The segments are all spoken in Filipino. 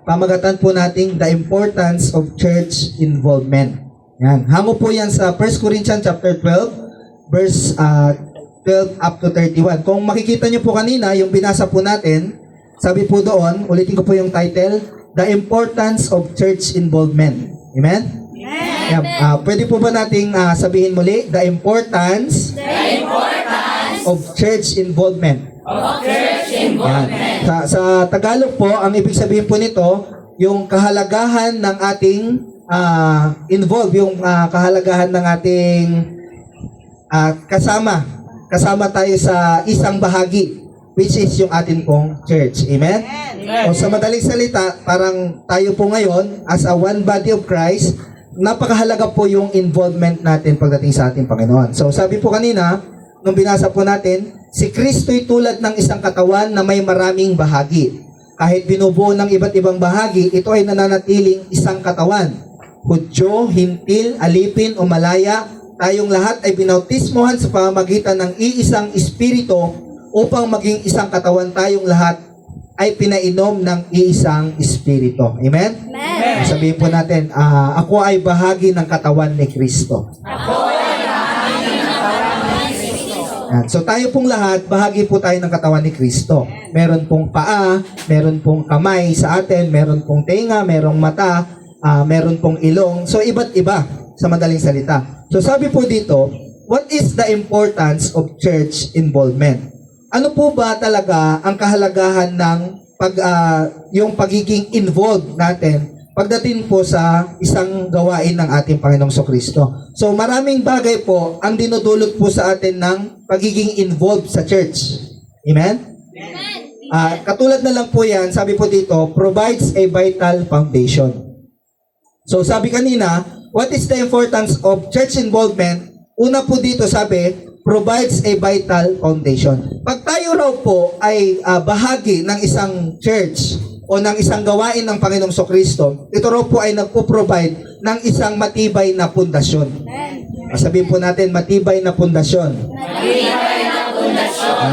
pamagatan po nating the importance of church involvement. Yan. Hango po yan sa 1 Corinthians chapter 12, verse 12 up to 31. Kung makikita nyo po kanina, yung binasa po natin, sabi po doon, ulitin ko po yung title, The Importance of Church Involvement. Amen? Yan. Pwede po ba nating sabihin muli, The importance of church involvement. Yan. Sa Tagalog po, ang ibig sabihin po nito, yung kahalagahan ng ating yung kahalagahan ng ating kasama tayo sa isang bahagi, which is yung atin pong church. Amen? O sa madaling salita, parang tayo po ngayon, as a one body of Christ, napakahalaga po yung involvement natin pagdating sa ating Panginoon. So sabi po kanina, nung binasa po natin, si Kristo'y tulad ng isang katawan na may maraming bahagi. Kahit binubuo ng iba't ibang bahagi, ito ay nananatiling isang katawan. Hudyo, Hintil, Alipin o Malaya, tayong lahat ay binautismohan sa pamamagitan ng iisang Espiritu upang maging isang katawan. Tayong lahat ay pinainom ng iisang Espiritu. Amen? Amen. Sabihin po natin, ako ay bahagi ng katawan ni Kristo. Yan. So tayo pong lahat, bahagi po tayo ng katawan ni Kristo. Meron pong paa, meron pong kamay sa atin, meron pong tenga, merong mata, meron pong ilong. So iba't iba sa madaling salita. So sabi po dito, what is the importance of church involvement? Ano po ba talaga ang kahalagahan ng yung pagiging involved natin pagdating po sa isang gawain ng ating Panginoong Kristo? So maraming bagay po ang dinudulot po sa atin ng pagiging involved sa church. Amen? Katulad na lang po yan, sabi po dito, provides a vital foundation. So sabi kanina, what is the importance of church involvement? Una po dito sabi, provides a vital foundation. Pag tayo raw po ay bahagi ng isang church o ng isang gawain ng Panginoong Kristo, ito raw po ay nagpo-provide ng isang matibay na pundasyon. Sabihin po natin, matibay na pundasyon.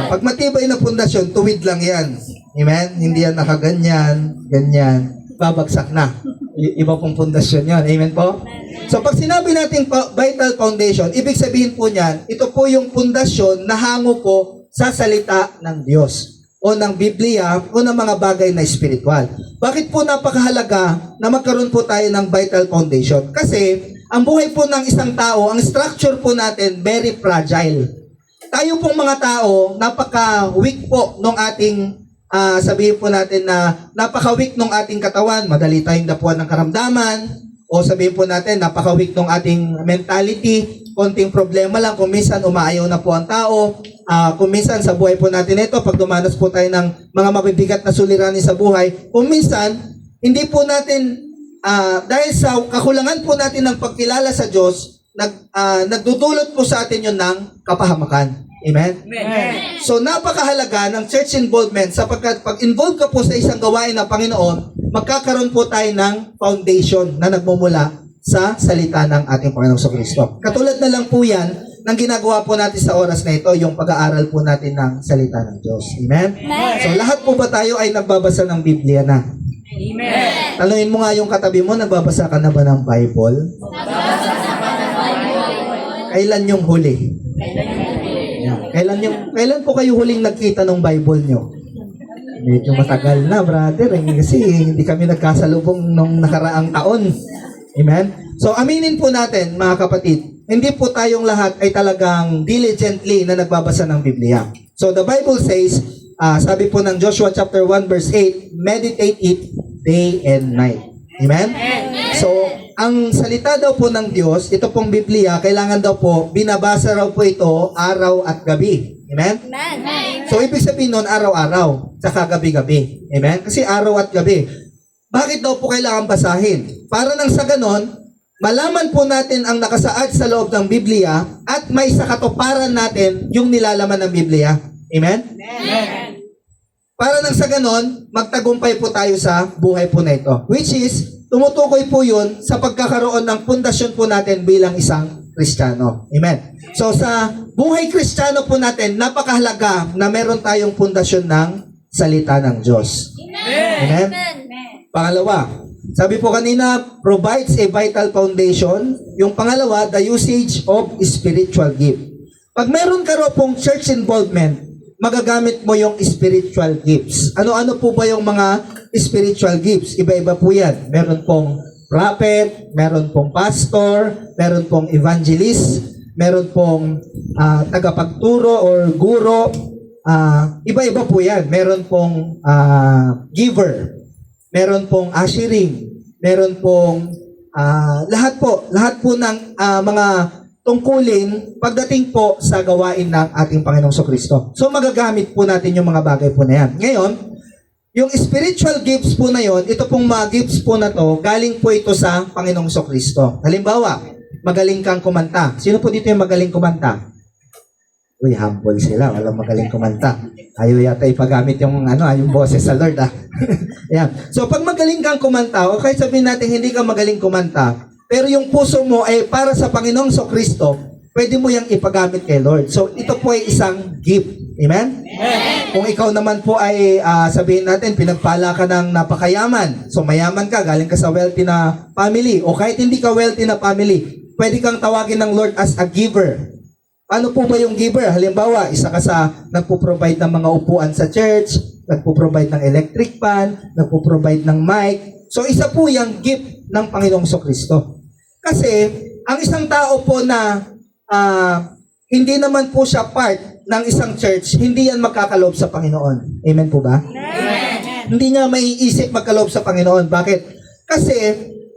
Pag matibay na pundasyon, tuwid lang yan. Amen? Hindi yan nakaganyan, ganyan, babagsak na. Iba pong pundasyon yan. Amen po? So pag sinabi natin vital foundation, ibig sabihin po niyan, ito po yung pundasyon na hango po sa salita ng Diyos o ng Biblia o ng mga bagay na espiritual. Bakit po napakahalaga na magkaroon po tayo ng vital foundation? Kasi ang buhay po ng isang tao, ang structure po natin, very fragile. Tayo pong mga tao, napaka-weak po ng ating sabihin po natin na napaka-weak ng ating katawan, madali tayong dapuan ng karamdaman, o sabihin po natin, napaka-weak ng ating mentality, konting problema lang, kung minsan umaayaw na po ang tao, kung minsan sa buhay po natin ito, pag dumanas po tayo ng mga mabibigat na suliranin sa buhay, kung minsan, hindi po natin, dahil sa kakulangan po natin ng pagkilala sa Diyos, nagdudulot po sa atin yun ng kapahamakan. Amen? Amen. So napakahalaga ng church involvement sapagkat pag involved ka po sa isang gawain ng Panginoon, magkakaroon po tayo ng foundation na nagmumula sa salita ng ating Panginoong Kristo. Katulad na lang po yan ng ginagawa po natin sa oras na ito, yung pag-aaral po natin ng salita ng Diyos. Amen? Amen. So lahat po ba tayo ay nagbabasa ng Biblia na? Amen. Tanungin mo nga yung katabi mo, nagbabasa ka na ba ng Bible? Kailan yung huli? Kailan po kayo huling nagkita ng Bible nyo? Medyo matagal na, brother. Kasi hindi kami nagkasalubong nung nakaraang taon. Amen? So, aminin po natin, mga kapatid, hindi po tayong lahat ay talagang diligently na nagbabasa ng Biblia. So, the Bible says, sabi po ng Joshua chapter 1 verse 8, meditate it day and night. Amen? So, ang salita daw po ng Diyos, ito pong Biblia, kailangan daw po, binabasa raw po ito araw at gabi. Amen? Amen. So, ibig sabihin nun, araw-araw, saka gabi-gabi. Amen? Kasi araw at gabi. Bakit daw po kailangan basahin? Para nang sa ganon, malaman po natin ang nakasaad sa loob ng Biblia at may sa katuparan natin yung nilalaman ng Biblia. Amen? Amen. Para nang sa ganon, magtagumpay po tayo sa buhay po na ito. Which is, tumutukoy po yun sa pagkakaroon ng pundasyon po natin bilang isang Kristiyano. Amen. So sa buhay Kristiyano po natin, napakahalaga na meron tayong pundasyon ng salita ng Diyos. Amen. Amen. Pangalawa, sabi po kanina, provides a vital foundation. Yung pangalawa, the usage of spiritual gift. Pag meron ka raw pong church involvement, magagamit mo yung spiritual gifts. Ano-ano po ba yung mga spiritual gifts? Iba-iba po yan. Meron pong prophet, meron pong pastor, meron pong evangelist, meron pong tagapagturo or guro. Iba-iba po yan. Meron pong giver, meron pong ushering, meron pong lahat po ng mga tungkulin pagdating po sa gawain ng ating Panginoong Kristo. So magagamit po natin yung mga bagay po na yan. Ngayon, yung spiritual gifts po na yon, ito pong mga gifts po na to, galing po ito sa Panginoong Kristo. Halimbawa, magaling kang kumanta. Sino po dito yung magaling kumanta? Uy, humble sila. Walang magaling kumanta. Ayaw yata ipagamit yung yung boses sa Lord. Ayan. So pag magaling kang kumanta, o kahit sabihin natin hindi ka magaling kumanta, pero yung puso mo ay para sa Panginoong Kristo, pwede mo yang ipagamit kay Lord. So ito po ay isang gift. Amen? Kung ikaw naman po ay sabihin natin, pinagpala ka ng napakayaman. So mayaman ka, galing ka sa wealthy na family. O kahit hindi ka wealthy na family, pwede kang tawagin ng Lord as a giver. Ano po ba yung giver? Halimbawa, isa ka sa nagpo-provide ng mga upuan sa church, nagpo-provide ng electric fan, nagpo-provide ng mic. So isa po yung gift ng Panginoong Kristo. Kasi, ang isang tao po na hindi naman po siya part ng isang church, hindi yan magkakaloob sa Panginoon. Amen po ba? Amen. Hindi niya maiisip magkaloob sa Panginoon. Bakit? Kasi,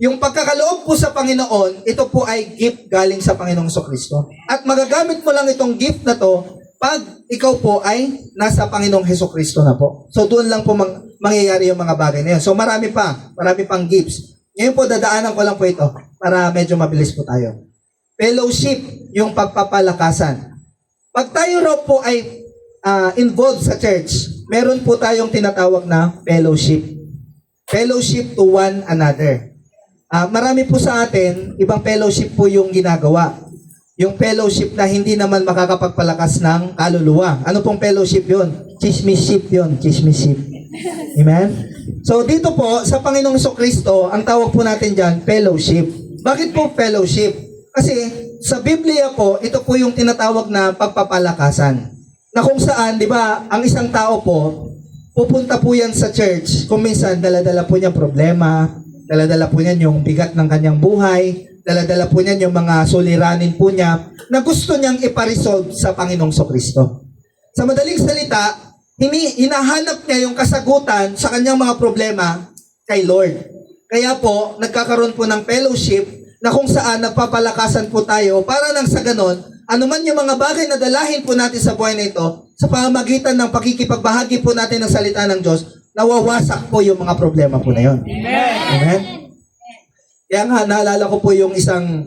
yung pagkakaloob po sa Panginoon, ito po ay gift galing sa Panginoong Kristo. At magagamit mo lang itong gift na to pag ikaw po ay nasa Panginoong Kristo na po. So, doon lang po mangyayari yung mga bagay na yun. So, marami pang gifts. Ngayon po, dadaanan ko lang po ito para medyo mabilis po tayo. Fellowship, yung pagpapalakasan. Pag tayo raw po ay involved sa church, meron po tayong tinatawag na fellowship. Fellowship to one another. Marami po sa atin, ibang fellowship po yung ginagawa. Yung fellowship na hindi naman makakapagpalakas ng kaluluwa. Ano pong fellowship yun? Chismisship yun. Chismisship. Amen? So dito po, sa Panginoong Kristo, ang tawag po natin dyan, fellowship. Bakit po fellowship? Kasi sa Biblia po, ito po yung tinatawag na pagpapalakasan. Na kung saan, di ba, ang isang tao po, pupunta po yan sa church. Kung minsan, dala-dala po niya problema, dala-dala po niyan yung bigat ng kanyang buhay, dala-dala po niyan yung mga suliranin po niya na gusto niyang iparesolve sa Panginoong Kristo. Sa madaling salita, hinahanap niya yung kasagutan sa kanyang mga problema kay Lord. Kaya po, nagkakaroon po ng fellowship na kung saan nagpapalakasan po tayo para nang sa ganon, anuman yung mga bagay na dalahin po natin sa buhay na ito, sa pamamagitan ng pakikipagbahagi po natin ng salita ng Diyos, nawawasak po yung mga problema po na yun. Amen? Amen? Kaya nga, naalala ko po yung isang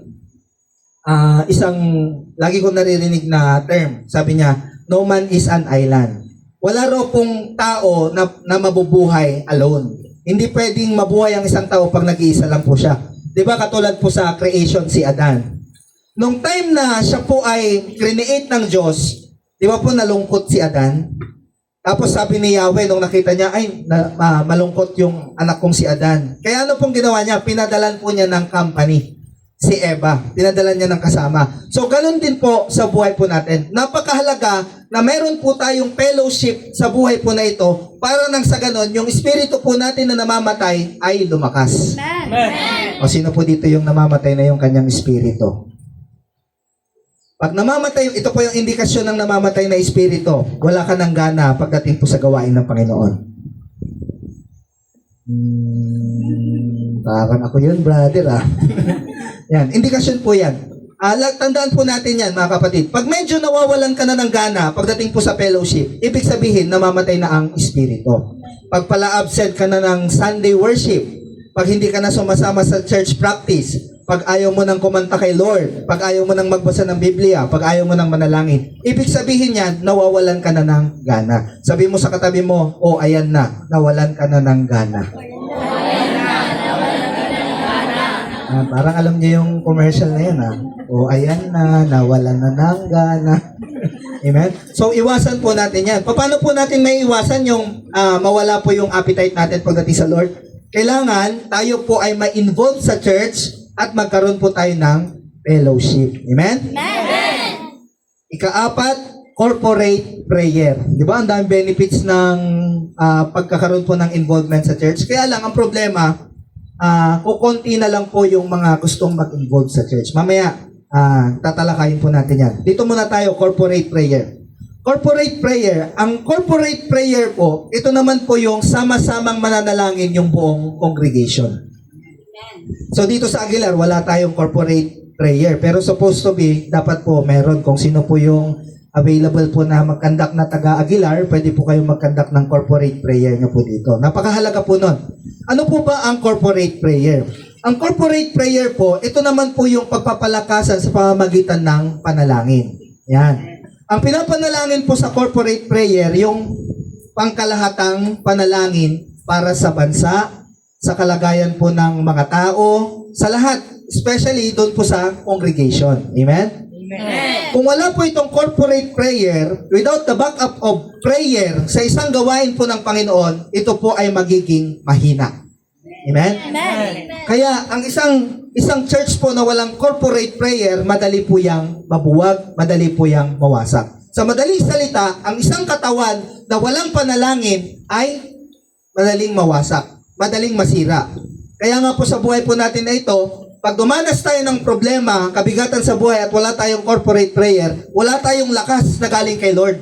lagi ko naririnig na term. Sabi niya, no man is an island. Wala raw pong tao na mabubuhay alone. Hindi pwedeng mabuhay ang isang tao pag nag-iisa lang po siya. Di ba katulad po sa creation si Adan? Nung time na siya po ay create ng Diyos, di ba po nalungkot si Adan? Tapos sabi ni Yahweh nung nakita niya, malungkot yung anak kong si Adan. Kaya ano pong ginawa niya? Pinadalan po niya ng company. Si Eva, pinadala niya ng kasama. So, ganun din po sa buhay po natin. Napakahalaga na meron po tayong fellowship sa buhay po na ito para nang sa ganun, yung espiritu po natin na namamatay ay lumakas. Amen. O sino po dito yung namamatay na yung kanyang espiritu? Pag namamatay, ito po yung indikasyon ng namamatay na espiritu. Wala ka ng gana pagdating po sa gawain ng Panginoon. Parang ako yun, brother. Yan, indikasyon po yan. Tandaan po natin yan, mga kapatid. Pag medyo nawawalan ka na ng gana pagdating po sa fellowship, ibig sabihin, namamatay na ang espiritu. Pag pala absent ka na ng Sunday worship, pag hindi ka na sumasama sa church practice, pag ayaw mo nang kumanta kay Lord, pag ayaw mo nang magbasa ng Biblia, pag ayaw mo nang manalangin, ibig sabihin yan, nawawalan ka na ng gana. Sabi mo sa katabi mo, ayan na, nawalan ka na ng gana. Parang alam niyo yung commercial na yan, ayan na, nawalan na ng gana. Amen? So, iwasan po natin yan. Paano po natin may iwasan yung mawala po yung appetite natin pagdating sa Lord? kailangan tayo po ay ma-involve sa church at magkaroon po tayo ng fellowship. Amen? Ika-apat, corporate prayer. Di ba? Ang daming benefits ng pagkakaroon po ng involvement sa church. Kaya lang, ang problema, kukunti na lang po yung mga gustong mag-involve sa church. Mamaya, tatalakayin po natin yan. Dito muna tayo, corporate prayer. Corporate prayer. Ang corporate prayer po, ito naman po yung sama-samang mananalangin yung buong congregation. So dito sa Aguilar, wala tayong corporate prayer. Pero supposed to be, dapat po meron. Kung sino po yung available po na mag-conduct na taga-Aguilar, pwede po kayong mag-conduct ng corporate prayer nyo po dito. Napakahalaga po nun. Ano po ba ang corporate prayer? Ang corporate prayer po, ito naman po yung pagpapalakasan sa pamamagitan ng panalangin. Yan. Ang pinapanalangin po sa corporate prayer, yung pangkalahatang panalangin para sa bansa, sa kalagayan po ng mga tao, sa lahat, especially doon po sa congregation. Amen? Kung wala po itong corporate prayer, without the backup of prayer sa isang gawain po ng Panginoon, ito po ay magiging mahina. Amen? Kaya ang isang church po na walang corporate prayer, madali po yang mabuwag, madali po yang mawasak. Sa madaling salita, ang isang katawan na walang panalangin ay madaling mawasak, madaling masira. Kaya nga po sa buhay po natin na ito, pag dumanas tayo ng problema, kabigatan sa buhay at wala tayong corporate prayer, wala tayong lakas na galing kay Lord.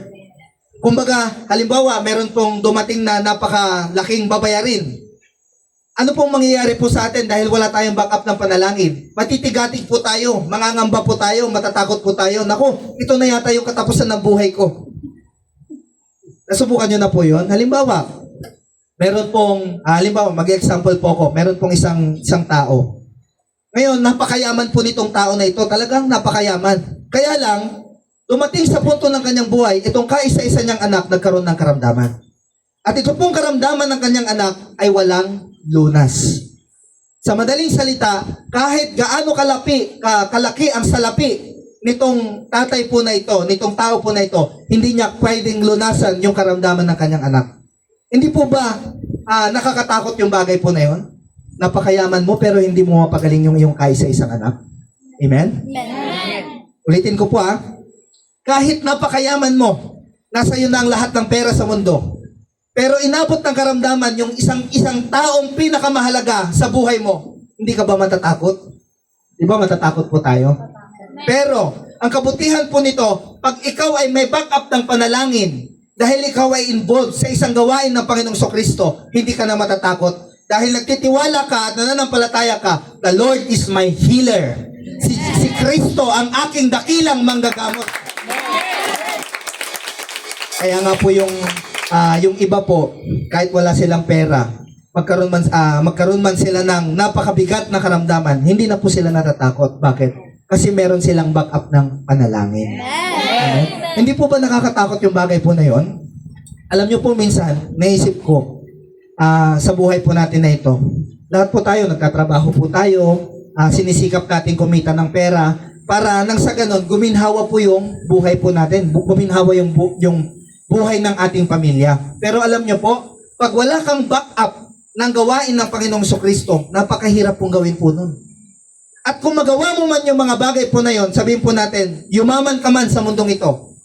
Kumbaga, halimbawa, meron pong dumating na napakalaking babayarin. Ano pong mangyayari po sa atin dahil wala tayong backup ng panalangin? Matitigatig po tayo, mangangamba po tayo, matatakot po tayo. Naku, ito na yata yung katapusan ng buhay ko. Nasubukan nyo na po yun? Halimbawa, meron pong, halimbawa, mag-example po ako, meron pong isang tao. Ngayon, napakayaman po nitong tao na ito. Talagang napakayaman. Kaya lang, dumating sa punto ng kanyang buhay, itong kaisa-isa niyang anak nagkaroon ng karamdaman. At ito pong karamdaman ng kanyang anak ay walang lunas. Sa madaling salita, kahit gaano kalaki ang salapi nitong tatay po na ito, nitong tao po na ito, hindi niya pwedeng lunasan yung karamdaman ng kanyang anak. Hindi po ba nakakatakot yung bagay po na yun? Napakayaman mo pero hindi mo mapagaling yung iyong kaisa-isang anak. Amen? Ulitin ko po kahit napakayaman mo, nasa iyo na ang lahat ng pera sa mundo, pero inabot ng karamdaman yung isang taong pinakamahalaga sa buhay mo, hindi ka ba matatakot? Di ba matatakot po tayo? Pero, ang kabutihan po nito, pag ikaw ay may backup ng panalangin, dahil ikaw ay involved sa isang gawain ng Panginoong Kristo, hindi ka na matatakot. Dahil nagtitiwala ka at nananampalataya ka, the Lord is my healer. Si Kristo ang aking dakilang manggagamot. Kaya nga po yung iba po, kahit wala silang pera, magkaroon man sila ng napakabigat na karamdaman, hindi na po sila natatakot. Bakit? Kasi meron silang backup ng panalangin. Amen? Hindi po ba nakakatakot yung bagay po na yon? Alam nyo po minsan, naisip ko, sa buhay po natin na ito, lahat po tayo, nagtatrabaho po tayo, sinisikap natin kumita ng pera, para nang sa ganon, guminhawa po yung buhay po natin, guminhawa yung buhay ng ating pamilya. Pero alam nyo po, pag wala kang backup ng gawain ng Panginoong Kristo, napakahirap pong gawin po nun. At kung magawa mo man yung mga bagay po na yon, sabihin po natin, yumaman ka man sa mundong ito,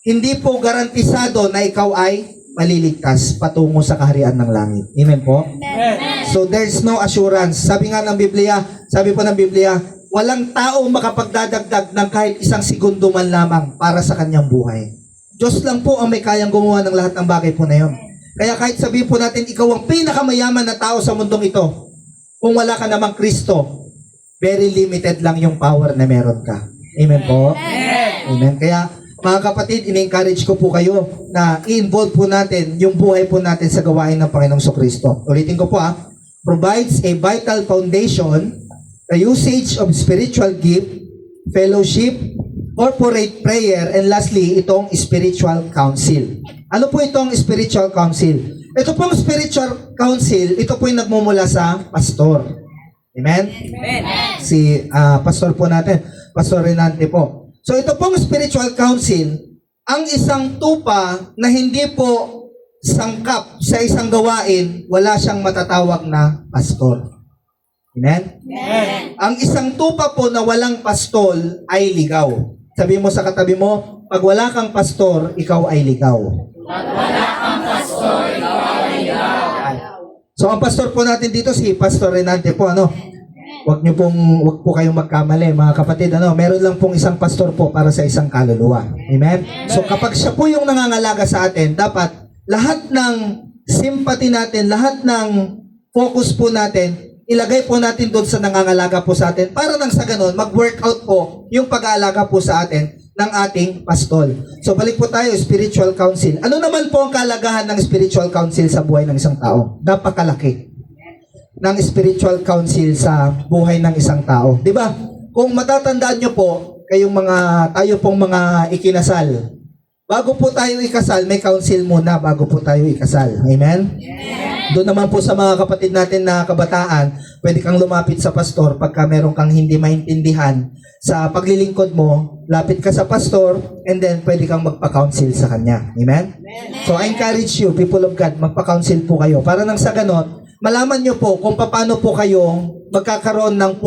hindi po garantisado na ikaw ay maliligtas patungo sa kaharian ng langit. Amen po? Amen. So there's no assurance. Sabi nga ng Biblia, sabi po ng Biblia, walang tao makapagdadagdag ng kahit isang segundo man lamang para sa kanyang buhay. Diyos lang po ang may kayang gumawa ng lahat ng bagay po na yon. Kaya kahit sabihin po natin, ikaw ang pinakamayaman na tao sa mundong ito, kung wala ka namang Kristo, very limited lang yung power na meron ka. Amen po? Amen. Kaya, mga kapatid, in-encourage ko po kayo na i-involve po natin yung buhay po natin sa gawain ng Panginoong Kristo. Ulitin ko po provides a vital foundation, the usage of spiritual gift, fellowship, corporate prayer, and lastly, itong spiritual counsel. Ano po itong spiritual counsel? Ito pong spiritual counsel, ito po yung nagmumula sa pastor. Amen? Amen. Si pastor po natin, Pastor Renante po. So ito pong spiritual counsel, ang isang tupa na hindi po sangkap sa isang gawain, wala siyang matatawag na pastor. Amen? Ang isang tupa po na walang pastol ay ligaw. Sabi mo sa katabi mo, pag wala kang pastor, ikaw ay ligaw. So ang pastor po natin dito si Pastor Renante po, ano? Wag po kayong magkamali, mga kapatid, ano? Meron lang pong isang pastor po para sa isang kaluluwa. Amen? So kapag siya po yung nangangalaga sa atin, dapat lahat ng sympathy natin, lahat ng focus po natin, ilagay po natin doon sa nangangalaga po sa atin para nang sa ganun, mag-workout po yung pag-aalaga po sa atin ng ating pastol. So balik po tayo, spiritual counsel. Ano naman po ang kalagahan ng spiritual counsel sa buhay ng isang tao? Napakalaki ng spiritual counsel sa buhay ng isang tao. 'Di ba? Kung matatandaan nyo po, tayo pong mga ikinasal, bago po tayo ikasal, may counsel muna bago po tayo ikasal. Amen? Doon naman po sa mga kapatid natin na kabataan, pwede kang lumapit sa pastor pagka meron kang hindi maintindihan sa paglilingkod mo, lapit ka sa pastor, and then pwede kang magpa-counsel sa kanya. Amen? So I encourage you, people of God, magpa-counsel po kayo. Para nang sa ganon, malaman nyo po kung paano po kayo magkakaroon ng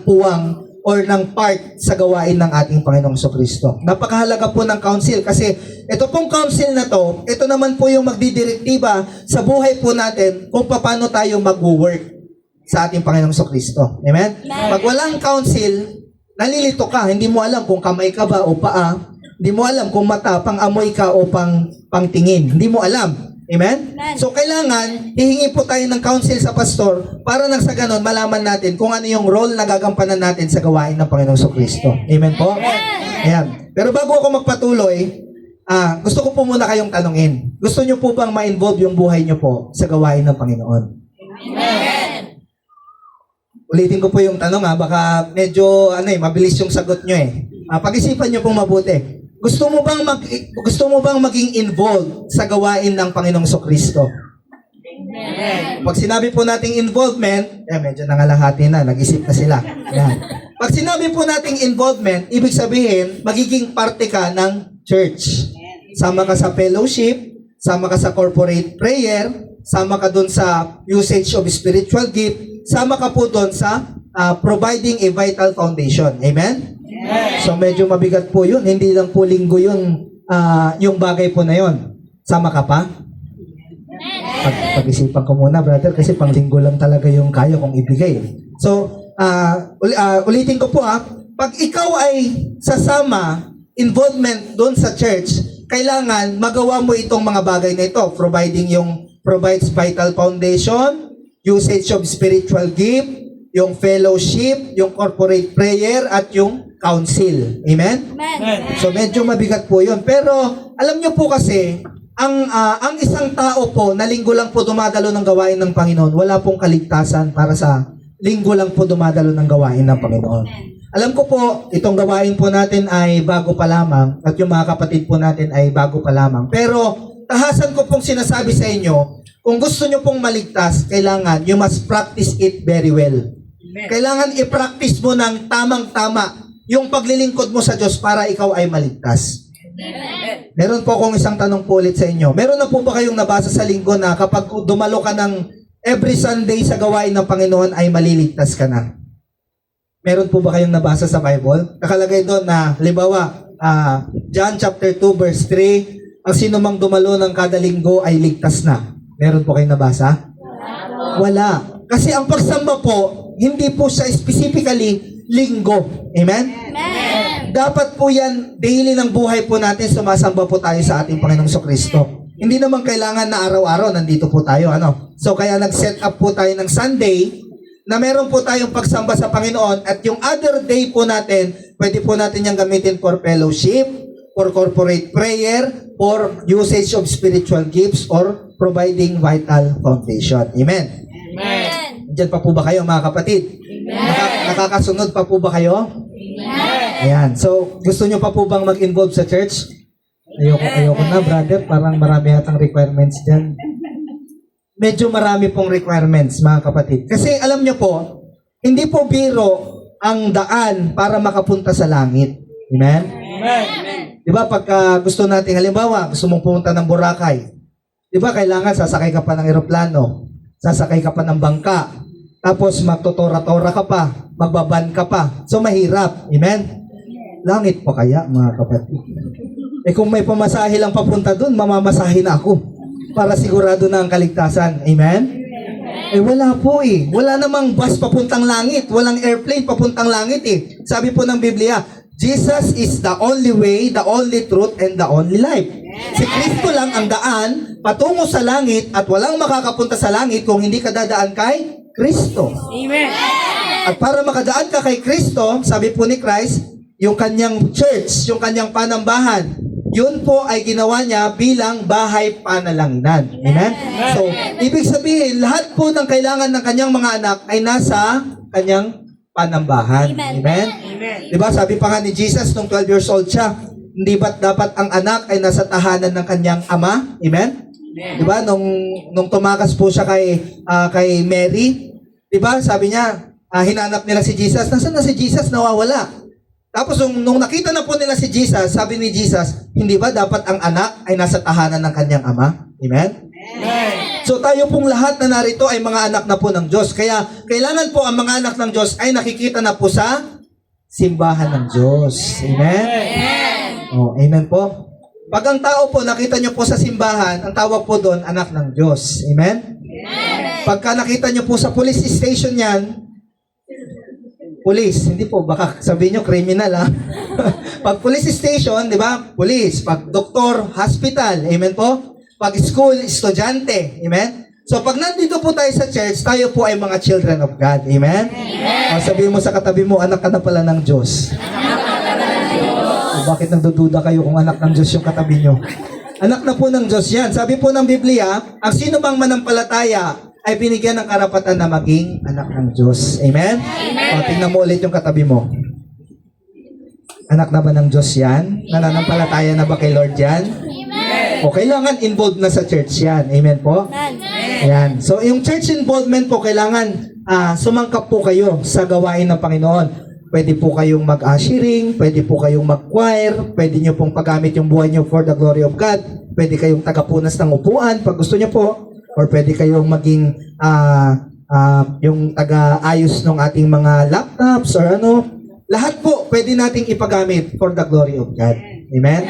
puwang or ng part sa gawain ng ating Panginoong Jesucristo. Napakahalaga po ng counsel kasi ito pong counsel na to, ito naman po yung magdidirektiba sa buhay po natin kung paano tayo mag-work sa ating Panginoong Jesucristo. Amen? Pag walang counsel, nalilito ka, hindi mo alam kung kamay ka ba o paa, hindi mo alam kung mata, pang-amoy ka o pang-tingin. Hindi mo alam. Amen? So, kailangan, hihingi po tayo ng counsel sa pastor para nang sa ganon, malaman natin kung ano yung role na gagampanan natin sa gawain ng Panginoong Jesucristo. Amen po? Ayan. Pero bago ako magpatuloy, gusto ko po muna kayong tanungin. Gusto nyo po bang ma-involve yung buhay nyo po sa gawain ng Panginoon? Amen. Ulitin ko po yung tanong, baka medyo mabilis yung sagot nyo eh. Pag-isipan nyo pong mabuti. Gusto mo bang maging involved sa gawain ng Panginoong Jesucristo? Amen. Pag sinabi po nating involvement, medyo nangalahati na, nag-isip na sila. Yan. Pag sinabi po nating involvement, ibig sabihin, magiging parte ka ng church. Sama ka sa fellowship, sama ka sa corporate prayer, sama ka dun sa usage of spiritual gift, sama ka po dun sa providing a vital foundation. Amen? So medyo mabigat po yun. Hindi lang po linggo yun, yung bagay po na yun. Sama ka pa? Pag-isipan ko muna, brother, kasi pang linggo lang talaga yung kaya kong ibigay. So, ulitin ko po pag ikaw ay sasama, involvement doon sa church, kailangan magawa mo itong mga bagay na ito. Provides vital foundation, usage of spiritual gift, yung fellowship, yung corporate prayer, at yung counsel. Amen? Amen. So medyo mabigat po yun. Pero alam nyo po kasi, ang isang tao po na linggo lang po dumadalo ng gawain ng Panginoon, wala pong kaligtasan para sa linggo lang po dumadalo ng gawain ng Panginoon. Alam ko po, itong gawain po natin ay bago pa lamang at yung mga kapatid po natin ay bago pa lamang. Pero tahasan ko pong sinasabi sa inyo, kung gusto nyo pong maligtas, kailangan you must practice it very well. Kailangan i-practice mo ng tamang-tama yung paglilingkod mo sa Diyos para ikaw ay maligtas. Meron po akong isang tanong po ulit sa inyo. Meron na po ba kayong nabasa sa linggo na kapag dumalo ka ng every Sunday sa gawain ng Panginoon ay maliligtas ka na? Meron po ba kayong nabasa sa Bible? Nakalagay doon na, halimbawa, John chapter 2 verse 3, ang sino mang dumalo ng kada linggo ay ligtas na. Meron po kayong nabasa? Wala. Kasi ang pagsamba po, hindi po siya specifically linggo. Amen? Amen. Dapat po yan, daily ng buhay po natin, sumasamba po tayo sa ating Panginoong Jesucristo. Hindi naman kailangan na araw-araw nandito po tayo. So kaya nag-set up po tayo ng Sunday na meron po tayong pagsamba sa Panginoon at yung other day po natin, pwede po natin yung gamitin for fellowship, for corporate prayer, for usage of spiritual gifts, or providing vital foundation. Amen? Amen. Diyan pa po ba kayo, mga kapatid? Nakakasunod pa po ba kayo? Ayan. So, gusto nyo pa po bang mag-involve sa church? Ayoko na, brother. Parang marami yatang requirements dyan. Medyo marami pong requirements, mga kapatid. Kasi alam nyo po, hindi po biro ang daan para makapunta sa langit. Amen? Amen. Diba, pagka gusto natin, halimbawa, gusto mong pumunta ng Boracay. Di ba kailangan sasakay ka pa ng eroplano, sasakay ka pa ng bangka, tapos magtotora-tora ka pa, magbaban ka pa. So mahirap. Amen? Langit pa kaya mga kapatid? Eh kung may pamasahe lang papunta doon, mamamasahe na ako para sigurado na ang kaligtasan. Amen? Eh wala po eh. Wala namang bus papuntang langit. Walang airplane papuntang langit eh. Sabi po ng Biblia, Jesus is the only way, the only truth, and the only life. Si Kristo lang ang daan patungo sa langit at walang makakapunta sa langit kung hindi ka dadaan kay Kristo. Amen. At para makadaan ka kay Kristo, sabi po ni Christ, yung kanyang church, yung kanyang panambahan, yun po ay ginawa niya bilang bahay panalangnan. Amen? So, ibig sabihin, lahat po ng kailangan ng kanyang mga anak ay nasa kanyang panambahan. Amen? Diba, sabi pa nga ni Jesus nung 12 years old siya, hindi ba't dapat ang anak ay nasa tahanan ng kanyang ama? Amen? Diba, nung tumakas po siya kay Mary, diba, sabi niya, hinanap nila si Jesus. Nasaan na si Jesus? Nawawala. Tapos nung nakita na po nila si Jesus, sabi ni Jesus, hindi ba dapat ang anak ay nasa tahanan ng kanyang ama? Amen? So tayo pong lahat na narito ay mga anak na po ng Diyos. Kaya kailangan po ang mga anak ng Diyos ay nakikita na po sa simbahan ng Diyos. Amen? Oh, amen po. Pag ang tao po nakita nyo po sa simbahan, ang tawag po doon anak ng Diyos. Amen? Pagka nakita nyo po sa police station yan, police, hindi po, baka sabihin nyo criminal ha. Pag police station, di ba? Police. Pag doktor, hospital. Amen po? Pag school, estudyante. Amen? So pag nandito po tayo sa church, tayo po ay mga children of God. Amen? O, sabihin mo sa katabi mo, anak ka na pala ng Diyos. O, bakit nagdududa kayo kung anak ng Diyos yung katabi nyo? Anak na po ng Diyos yan. Sabi po ng Biblia, ang sino bang manampalataya ay binigyan ng karapatan na maging anak ng Diyos. Amen? O, tingnan mo ulit yung katabi mo. Anak na ba ng Diyos yan? Nananampalataya na ba kay Lord yan? O, kailangan involved na sa church yan. Amen po? Ayan. So, yung church involvement po, kailangan sumangkap po kayo sa gawain ng Panginoon. Pwede po kayong mag-ushering, pwede po kayong mag-choir, pwede nyo pong paggamit yung buhay nyo for the glory of God, pwede kayong tagapunas ng upuan, pag gusto nyo po, or pwede kayong maging yung taga-ayos ng ating mga laptops or ano. Lahat po pwede nating ipagamit for the glory of God. Amen?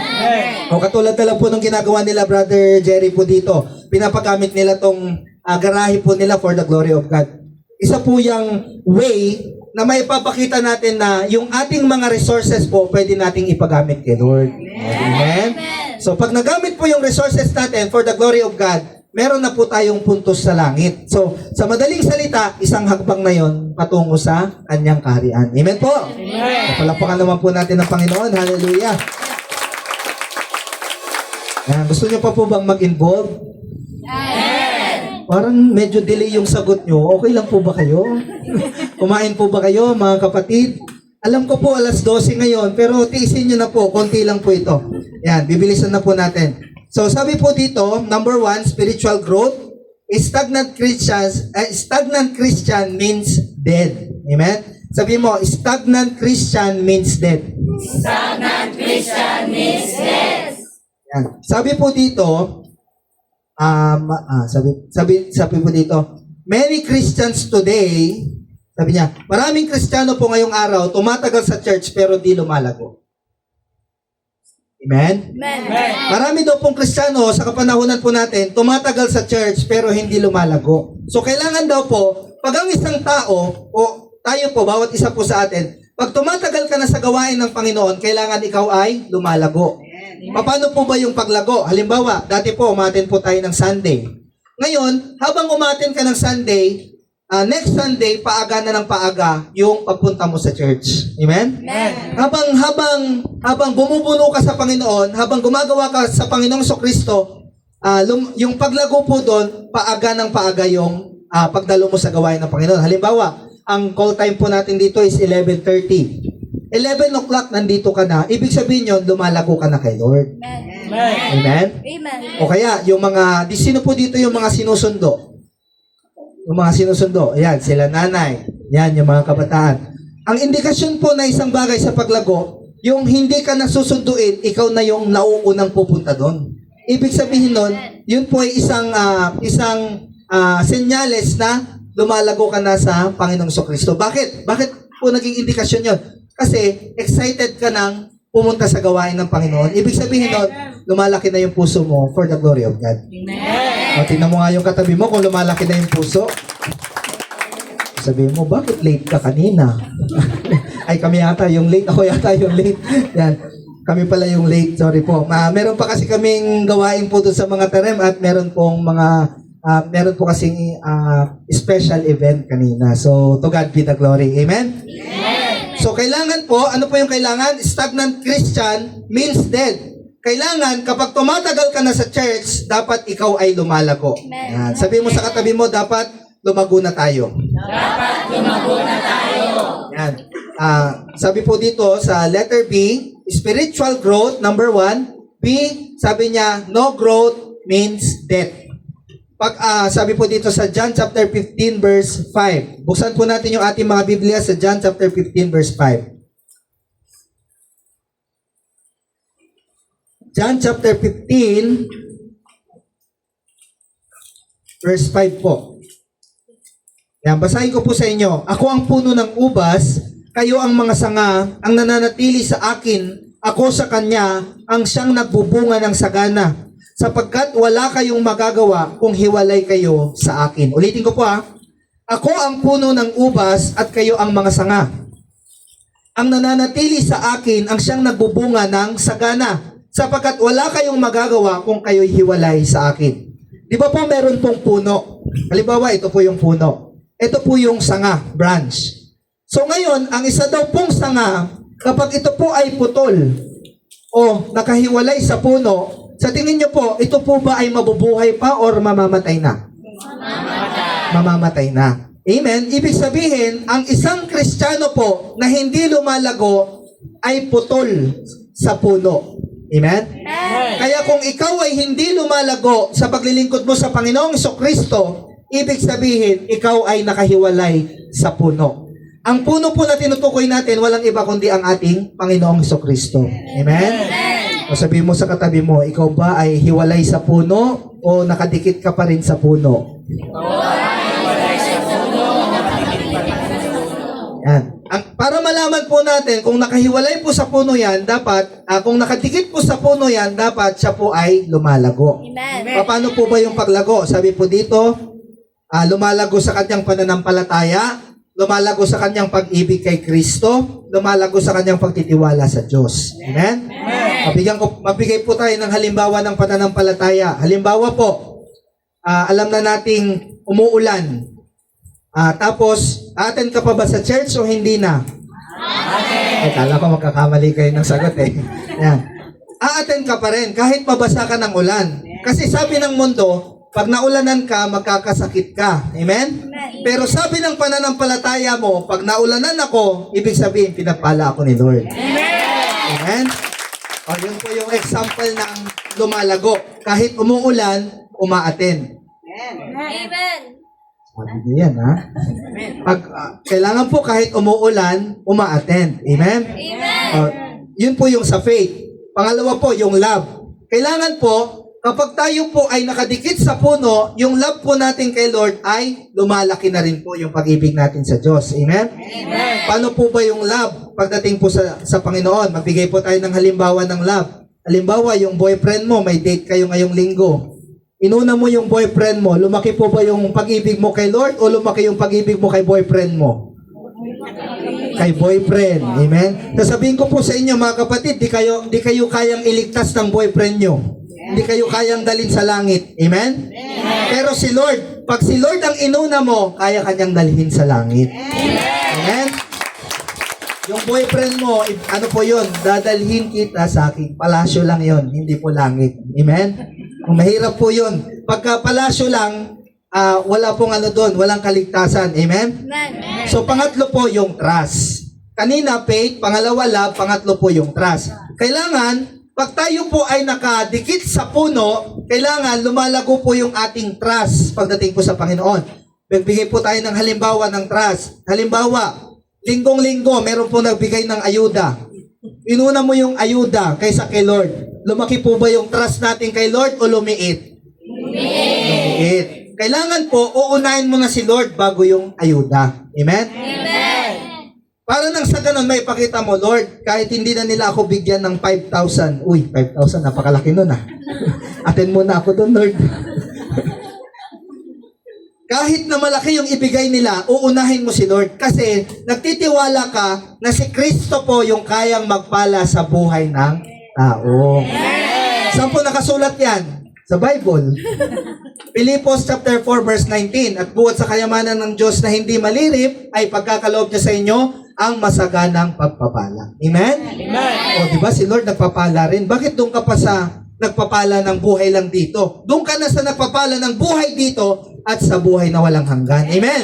O katulad na lang po nung ginagawa nila Brother Jerry po dito. Pinapagamit nila tong garahe po nila for the glory of God. Isa po yung way na may papakita natin na yung ating mga resources po pwede nating ipagamit kay Lord. Amen? So pag nagamit po yung resources natin for the glory of God, meron na po tayong puntos sa langit. So, sa madaling salita, isang hakbang na yon patungo sa kanyang kaharian. Amen po? Amen. Palapakan naman po natin ang Panginoon. Hallelujah. Gusto niyo pa po bang mag-involve? Parang medyo delay yung sagot nyo. Okay lang po ba kayo? Kumain po ba kayo, mga kapatid? Alam ko po, alas 12 ngayon, pero tiisin nyo na po. Konti lang po ito. Yan, bibilisan na po natin. So sabi po dito, number 1, spiritual growth. Stagnant Christian means dead. Amen? Sabi mo, stagnant Christian means dead. Stagnant Christian means dead. Yan. Sabi po dito, sabi po dito, many Christians today, sabi niya, maraming Kristiyano po ngayong araw, tumatagal sa church pero di lumalago. Amen? Amen. Marami daw pong Kristiyano sa kapanahunan po natin, tumatagal sa church pero hindi lumalago. So kailangan daw po, pag ang isang tao, o tayo po, bawat isa po sa atin, pag tumatagal ka na sa gawain ng Panginoon, kailangan ikaw ay lumalago. Paano po ba yung paglago? Halimbawa, dati po, umaten po tayo ng Sunday. Ngayon, habang umaten ka ng Sunday, next Sunday, paaga na ng paaga yung pagpunta mo sa church. Amen? Amen. Habang bumubuno ka sa Panginoon, habang gumagawa ka sa Panginoong Kristo, yung paglago po doon, paaga ng paaga yung pagdalo mo sa gawain ng Panginoon. Halimbawa, ang call time po natin dito is 11:30. 11 o'clock nandito ka na, ibig sabihin yun, lumalago ka na kay Lord. Amen. Amen? Amen. O kaya, yung mga, sino po dito yung mga sinusundo? Yung mga sinusundo, ayan, sila nanay, yan, yung mga kabataan. Ang indikasyon po na isang bagay sa paglago, yung hindi ka nasusunduin, ikaw na yung nauunang pupunta doon. Ibig sabihin nun, yun po ay isang senyales na lumalago ka na sa Panginoong Kristo. Bakit? Bakit po naging indikasyon yun? Kasi excited ka nang pumunta sa gawain ng Panginoon. Ibig sabihin nun, lumalaki na yung puso mo for the glory of God. O, tingnan mo nga yung katabi mo kung lumalaki na yung puso. Sabihin mo, bakit late ka kanina? Ay, kami yata yung late. Ako yata yung late. Yan. Kami pala yung late. Sorry po. Meron pa kasi kaming gawain po doon sa mga terem at meron pong meron po kasing special event kanina. So, to God be the glory. Amen? So, kailangan po, ano po yung kailangan? Stagnant Christian means dead. Kailangan, kapag tumatagal ka na sa church, dapat ikaw ay lumalago. Yan. Sabi mo sa katabi mo, dapat lumago na tayo. Dapat lumago na tayo. Yan. Sabi po dito sa letter B, spiritual growth, number 1. B, sabi niya, no growth means death. Sabi po dito sa John chapter 15 verse 5. Buksan po natin yung ating mga Biblia sa John chapter 15 verse 5. John chapter 15 verse 5 po. Yan, basahin ko po sa inyo. Ako ang puno ng ubas, kayo ang mga sanga, ang nananatili sa akin, ako sa kanya, ang siyang nagbubunga ng sagana. Sapagkat wala kayong magagawa kung hiwalay kayo sa akin. Ulitin ko po Ako ang puno ng ubas at kayo ang mga sanga. Ang nananatili sa akin ang siyang nagbubunga ng sagana. Sapagkat wala kayong magagawa kung kayo'y hiwalay sa akin. Di ba po meron pong puno? Halimbawa, ito po yung puno. Ito po yung sanga, branch. So ngayon, ang isa daw pong sanga, kapag ito po ay putol o nakahiwalay sa puno, sa tingin nyo po, ito po ba ay mabubuhay pa or mamamatay na? Mamamatay na. Amen? Ibig sabihin, ang isang Kristiyano po na hindi lumalago ay putol sa puno. Amen? Kaya kung ikaw ay hindi lumalago sa paglilingkod mo sa Panginoong Kristo, ibig sabihin, ikaw ay nakahiwalay sa puno. Ang puno po na tinutukoy natin, walang iba kundi ang ating Panginoong Kristo. Amen? O sabihin mo sa katabi mo, ikaw ba ay hiwalay sa puno o nakadikit ka pa rin sa puno? Yan. Para malaman po natin kung nakahiwalay po sa puno yan, dapat, kung nakadikit po sa puno yan, dapat siya po ay lumalago. Paano po ba yung paglago? Sabi po dito, lumalago sa kanyang pananampalataya, lumalago sa kanyang pag-ibig kay Kristo, lumalago sa kanyang pagtitiwala sa Diyos. Amen? Magbigay po tayo ng halimbawa ng pananampalataya. Halimbawa po, alam na nating umuulan. Tapos, attend ka pa ba sa church o hindi na? Kala ko magkakamali kayo ng sagot Yan. A-attend ka pa rin kahit mabasa ka ng ulan. Kasi sabi ng mundo, pag naulanan ka, magkakasakit ka. Amen? Pero sabi ng pananampalataya mo, pag naulanan ako, ibig sabihin, pinapala ako ni Lord. Amen? O, yun po yung example ng lumalago. Kahit umuulan, uma-attend. Amen. Sabi niya yan, kailangan po kahit umuulan, uma-attend. Amen? Yun po yung sa faith. Pangalawa po, yung love. Kailangan po, kapag tayo po ay nakadikit sa puno, yung love po natin kay Lord ay lumalaki na rin po yung pag-ibig natin sa Diyos. Amen? Paano po ba yung love pagdating po sa Panginoon? Magbigay po tayo ng halimbawa ng love. Halimbawa, yung boyfriend mo, may date kayo ngayong linggo. Inuna mo yung boyfriend mo, lumaki po ba yung pag-ibig mo kay Lord o lumaki yung pag-ibig mo kay boyfriend mo? Kay boyfriend. Amen? Sasabihin ko po sa inyo mga kapatid, di kayo kayang iligtas ng boyfriend nyo. Hindi kayo kayang dalhin sa langit. Amen? Pero si Lord, pag si Lord ang inuna mo, kaya kanyang dalhin sa langit. Amen? Yung boyfriend mo, ano po yun? Dadalhin kita sa aking palasyo lang yon, hindi po langit. Amen? Kung mahirap po yun. Pagka palasyo lang, wala pong ano doon, walang kaligtasan. Amen? So, pangatlo po yung trust. Kanina, faith. Pangalawa, love. Pangatlo po yung trust. Kailangan, pag tayo po ay nakadikit sa puno, kailangan lumalago po yung ating trust pagdating po sa Panginoon. Magbigay po tayo ng halimbawa ng trust. Halimbawa, linggong-linggo, meron po nagbigay ng ayuda. Inuna mo yung ayuda kaysa kay Lord. Lumaki po ba yung trust natin kay Lord o lumiit? Lumiit. Kailangan po, uunahin mo na si Lord bago yung ayuda. Amen? Para nang sa ganun, may ipakita mo, Lord, kahit hindi na nila ako bigyan ng 5,000. Uy, 5,000, napakalaki nun ah. Attend muna ako doon, Lord. Kahit na malaki yung ibigay nila, uunahin mo si Lord. Kasi nagtitiwala ka na si Kristo po yung kayang magpala sa buhay ng tao. Saan po nakasulat yan? Sa Bible. Pilipos chapter 4 verse 19. At buot sa kayamanan ng Diyos na hindi malirip, ay pagkakaloob niya sa inyo ang masaganang pagpapala. Amen? O diba si Lord nagpapala rin? Bakit doon ka pa sa nagpapala ng buhay lang dito? Doon ka na sa nagpapala ng buhay dito at sa buhay na walang hanggan. Amen?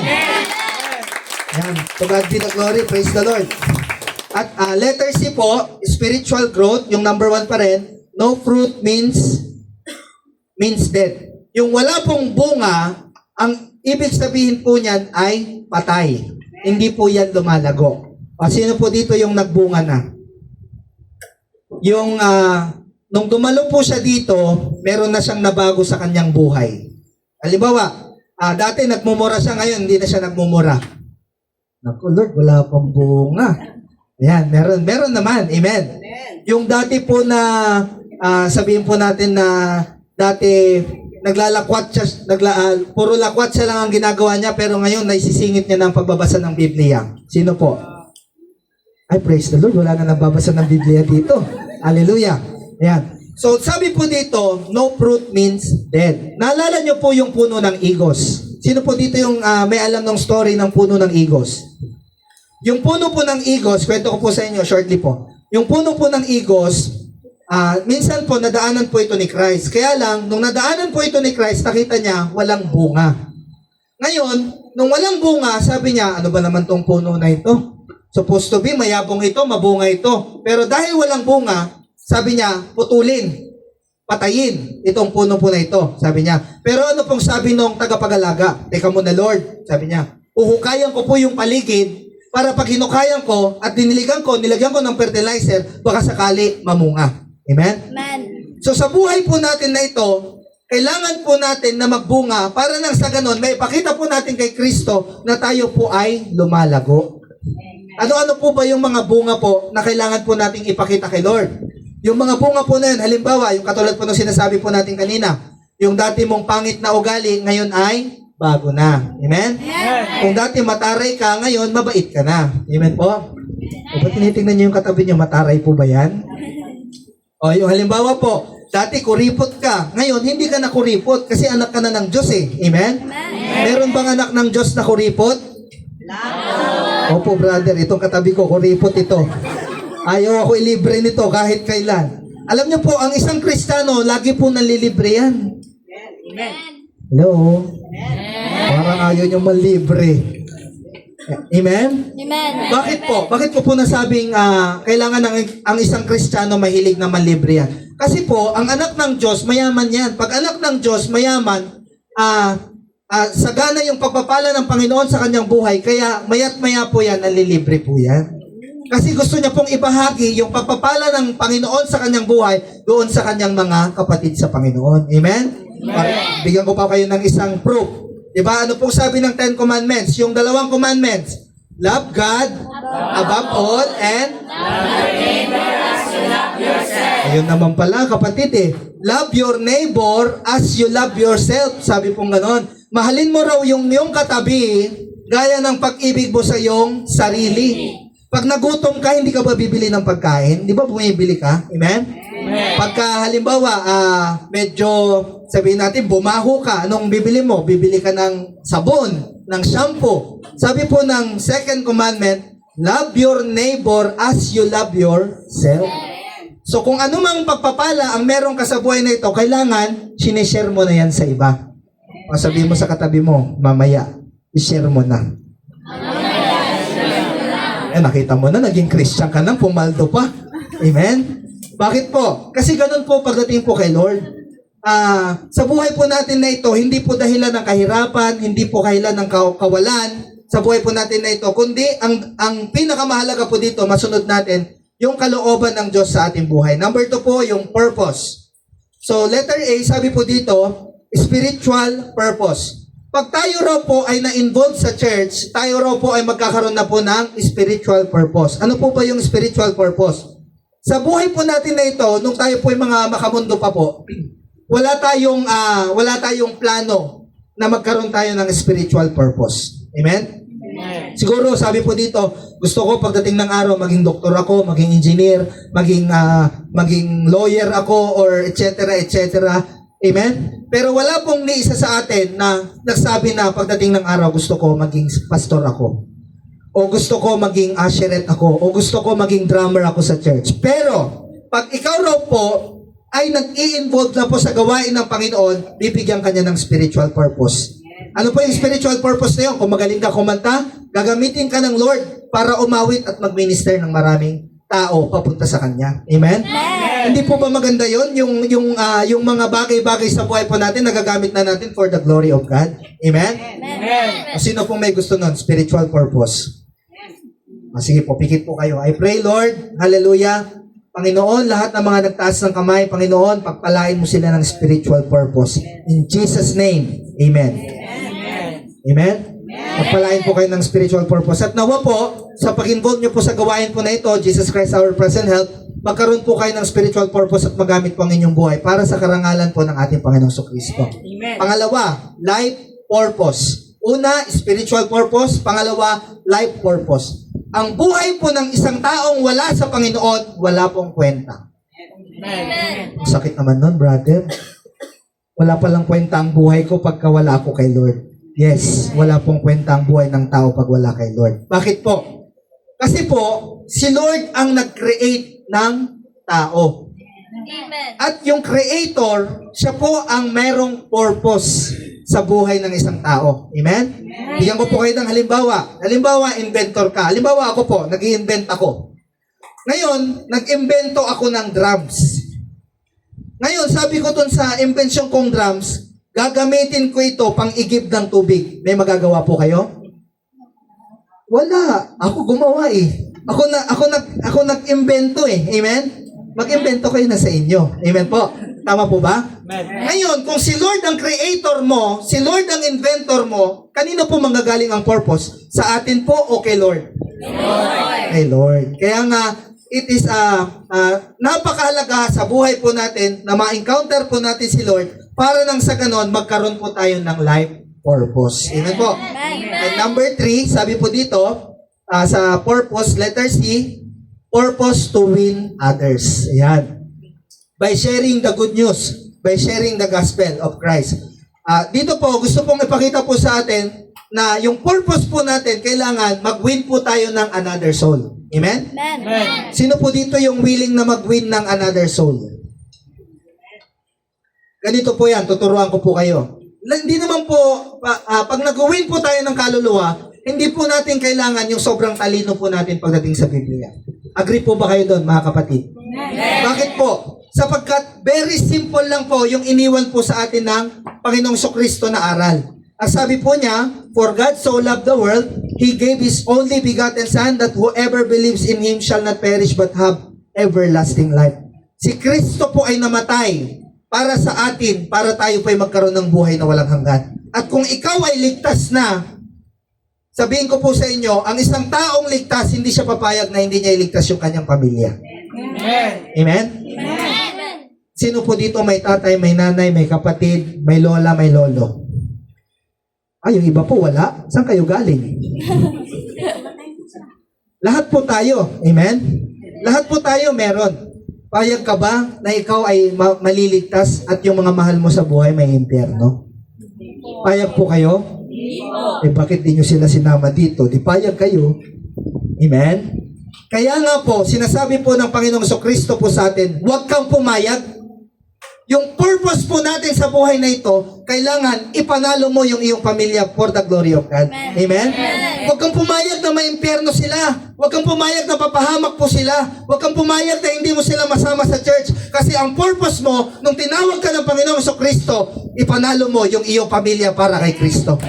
Yan. To God be the glory. Praise the Lord. At letter C po, spiritual growth, yung number 1 pa rin, no fruit means death. Yung wala pong bunga, ang ibig sabihin po niyan ay patay. Hindi po yan lumalago. O sino po dito yung nagbunga na? Yung nung dumalo po siya dito, meron na siyang nabago sa kanyang buhay. Halimbawa, dati nagmumura siya, ngayon hindi na siya nagmumura. Naku Lord, wala pang bunga. Ayan, meron naman. Amen. Yung dati po na, sabihin po natin na dati naglalakwat siya, puro lakwat siya lang ang ginagawa niya, pero ngayon naisisingit niya ng pagbabasa ng Biblia. Sino po? Ay, praise the Lord, wala na nagbabasa ng Biblia dito. Hallelujah. Ayan. So, sabi po dito, no fruit means dead. Naalala niyo po yung puno ng igos. Sino po dito yung may alam ng story ng puno ng igos? Yung puno po ng igos, kwento ko po sa inyo shortly po. Yung puno po ng igos, minsan po nadaanan po ito ni Christ. Kaya lang, nung nadaanan po ito ni Christ, nakita niya walang bunga. Ngayon, nung walang bunga, sabi niya, ano ba naman tong puno na ito? Supposed to be, mayabong ito, mabunga ito. Pero dahil walang bunga, sabi niya, putulin, patayin itong puno po na ito, sabi niya. Pero ano pong sabi nung tagapag-alaga? Teka muna Lord, sabi niya, uhukayan ko po yung paligid para pag hinukayan ko at nilagyan ko ng fertilizer, baka sakali mamunga. Amen? So sa buhay po natin na ito, kailangan po natin na magbunga para nang sa ganon, may ipakita po natin kay Kristo na tayo po ay lumalago. Ano-ano po ba yung mga bunga po na kailangan po nating ipakita kay Lord? Yung mga bunga po na yun, halimbawa, yung katulad po ng sinasabi po natin kanina, yung dati mong pangit na ugali, ngayon ay bago na. Amen? Kung dati mataray ka, ngayon mabait ka na. Amen po? O ba't tinitingnan niyo yung katabi niyo, mataray po ba yan? O yung halimbawa po, dati kuripot ka, ngayon hindi ka na kuripot kasi anak ka na ng Diyos eh. Amen? Meron bang anak ng Diyos na kuripot? Opo brother, itong katabi ko, kuripot ito. Ayaw ako ilibre nito kahit kailan. Alam niyo po, ang isang Kristiyano, lagi po nalilibre yan. Hello? Parang ayaw niyo malibre. Amen? Bakit po? Bakit ko po nasabing kailangan ang isang Kristiyano mahilig na malibre yan? Kasi po, ang anak ng Diyos, mayaman yan. Pag anak ng Diyos, mayaman, sagana yung pagpapala ng Panginoon sa kanyang buhay, kaya mayat maya po yan, nalilibre po yan. Kasi gusto niya pong ibahagi yung pagpapala ng Panginoon sa kanyang buhay doon sa kanyang mga kapatid sa Panginoon. Amen? Bigyan ko pa kayo ng isang proof. Diba? Ano pong sabi ng 10 Commandments? Yung 2 commandments. Love God above all and ayun naman pala kapatid eh. Love your neighbor as you love yourself. Sabi pong ganon. Mahalin mo raw yung iyong katabi gaya ng pag-ibig mo sa iyong sarili. Pag nagutom ka, hindi ka ba bibili ng pagkain? Di ba bumibili ka? Amen? Pagka halimbawa, medyo sabihin natin, bumaho ka, anong bibili mo? Bibili ka ng sabon, ng shampoo. Sabi po ng 2nd commandment, love your neighbor as you love yourself. So kung ano mang pagpapala ang meron ka sa buhay na ito, kailangan sinishare mo na yan sa iba. O sabihin mo sa katabi mo, mamaya, ishare mo na. Nakita mo na, naging Christian ka nang, pumaldo pa. Amen? Bakit po? Kasi ganun po pagdating po kay Lord. Sa buhay po natin na ito, hindi po dahilan ng kahirapan, hindi po dahilan ng kawalan sa buhay po natin na ito, kundi ang pinakamahalaga po dito, masunod natin, yung kalooban ng Diyos sa ating buhay. Number 2 po, yung purpose. So, letter A, sabi po dito, spiritual purpose. Pag tayo raw po ay na-involve sa church, tayo raw po ay magkakaroon na po ng spiritual purpose. Ano po ba yung spiritual purpose? Sa buhay po natin na ito, nung tayo po ay mga makamundo pa po, wala tayong plano na magkaroon tayo ng spiritual purpose. Amen? Siguro sabi po dito, gusto ko pagdating ng araw maging doktor ako, maging engineer, maging lawyer ako or etc. Amen? Pero wala pong ni isa sa atin na nagsabi na pagdating ng araw gusto ko maging pastor ako. O gusto ko maging usheret ako. O gusto ko maging drummer ako sa church. Pero pag ikaw raw po ay nag-i-involve na po sa gawain ng Panginoon, bibigyan ka niya ng spiritual purpose. Ano po yung spiritual purpose na yun? Kung magaling ka kumanta, gagamitin ka ng Lord para umawit at mag-minister ng maraming tao papunta sa Kanya. Amen? Hindi po ba maganda yun? Yung mga bagay-bagay sa buhay po natin, nagagamit na natin for the glory of God. Amen? O sino pong may gusto nun? Spiritual purpose. Sige po, pikit po kayo. I pray, Lord, hallelujah, Panginoon, lahat ng mga nagtaas ng kamay, Panginoon, pagpalain mo sila ng spiritual purpose. In Jesus' name, Amen. Amen? Pagpalain po kayo ng spiritual purpose. At nawa po, sa pag-involve nyo po sa gawain po na ito, Jesus Christ our present help, magkaroon po kayo ng spiritual purpose at magamit po ang inyong buhay para sa karangalan po ng ating Panginoong Kristo. Pangalawa, life purpose. Una, spiritual purpose. Pangalawa, life purpose. Ang buhay po ng isang taong wala sa Panginoon, wala pong kwenta. Sakit naman nun, brother. Wala palang kwenta ang buhay ko pagka wala ako kay Lord. Yes, wala pong kwenta ang buhay ng tao pag wala kay Lord. Bakit po? Kasi po, si Lord ang nag-create ng tao. At yung creator, siya po ang merong purpose sa buhay ng isang tao. Amen? Bigyan ko po kayo ng halimbawa. Halimbawa, inventor ka. Halimbawa, ako po, nag-i-invent ako. Ngayon, nag-invento ako ng drums. Ngayon, sabi ko dun sa invention kong drums, gagamitin ko ito pang igib ng tubig. May magagawa po kayo? Wala. Ako gumawa eh. Ako nag-invento eh. Amen? Mag-invento kayo na sa inyo. Amen po? Tama po ba? Ngayon, kung si Lord ang creator mo, si Lord ang inventor mo, kanino po manggagaling ang purpose? Sa atin po o kay Lord? Kay Lord. Kaya nga, it is napakahalaga sa buhay po natin na ma-encounter po natin si Lord para nang sa ganon, magkaroon po tayo ng life purpose. Amen po? And number 3, sabi po dito, sa purpose, letter C, purpose to win others. Ayan. By sharing the good news, by sharing the gospel of Christ. Dito po, gusto pong ipakita po sa atin na yung purpose po natin, kailangan mag-win po tayo ng another soul. Amen? Sino po dito yung willing na mag-win ng another soul? Ganito po yan, tuturuan ko po kayo. Hindi naman po, pag nag-win po tayo ng kaluluwa, hindi po natin kailangan yung sobrang talino po natin pagdating sa Biblia. Agree po ba kayo doon, mga kapatid? Bakit po? Sapagkat very simple lang po yung iniwan po sa atin ng Panginoong Kristo na aral. Ang sabi po niya, for God so loved the world, He gave His only begotten Son, that whoever believes in Him shall not perish but have everlasting life. Si Kristo po ay namatay para sa atin, para tayo po ay magkaroon ng buhay na walang hanggan. At kung ikaw ay ligtas na, sabihin ko po sa inyo, ang isang taong ligtas, hindi siya papayag na hindi niya iligtas yung kanyang pamilya. Amen? Sino po dito may tatay, may nanay, may kapatid, may lola, may lolo? Yung iba po wala. Saan kayo galing? Lahat po tayo. Amen? Lahat po tayo meron. Payag ka ba na ikaw ay maliligtas at yung mga mahal mo sa buhay may impyerno? Payag po kayo? Bakit di nyo sila sinama dito? Di payag kayo. Amen? Kaya nga po, sinasabi po ng Panginoong Kristo po sa atin, huwag kang pumayag. Yung purpose po natin sa buhay na ito, kailangan ipanalo mo yung iyong pamilya for the glory of God. Amen? Huwag kang pumayag na may impyerno sila. Huwag kang pumayag na papahamak po sila. Huwag kang pumayag na hindi mo sila masama sa church. Kasi ang purpose mo, nung tinawag ka ng Panginoong Kristo, ipanalo mo yung iyong pamilya para kay Kristo.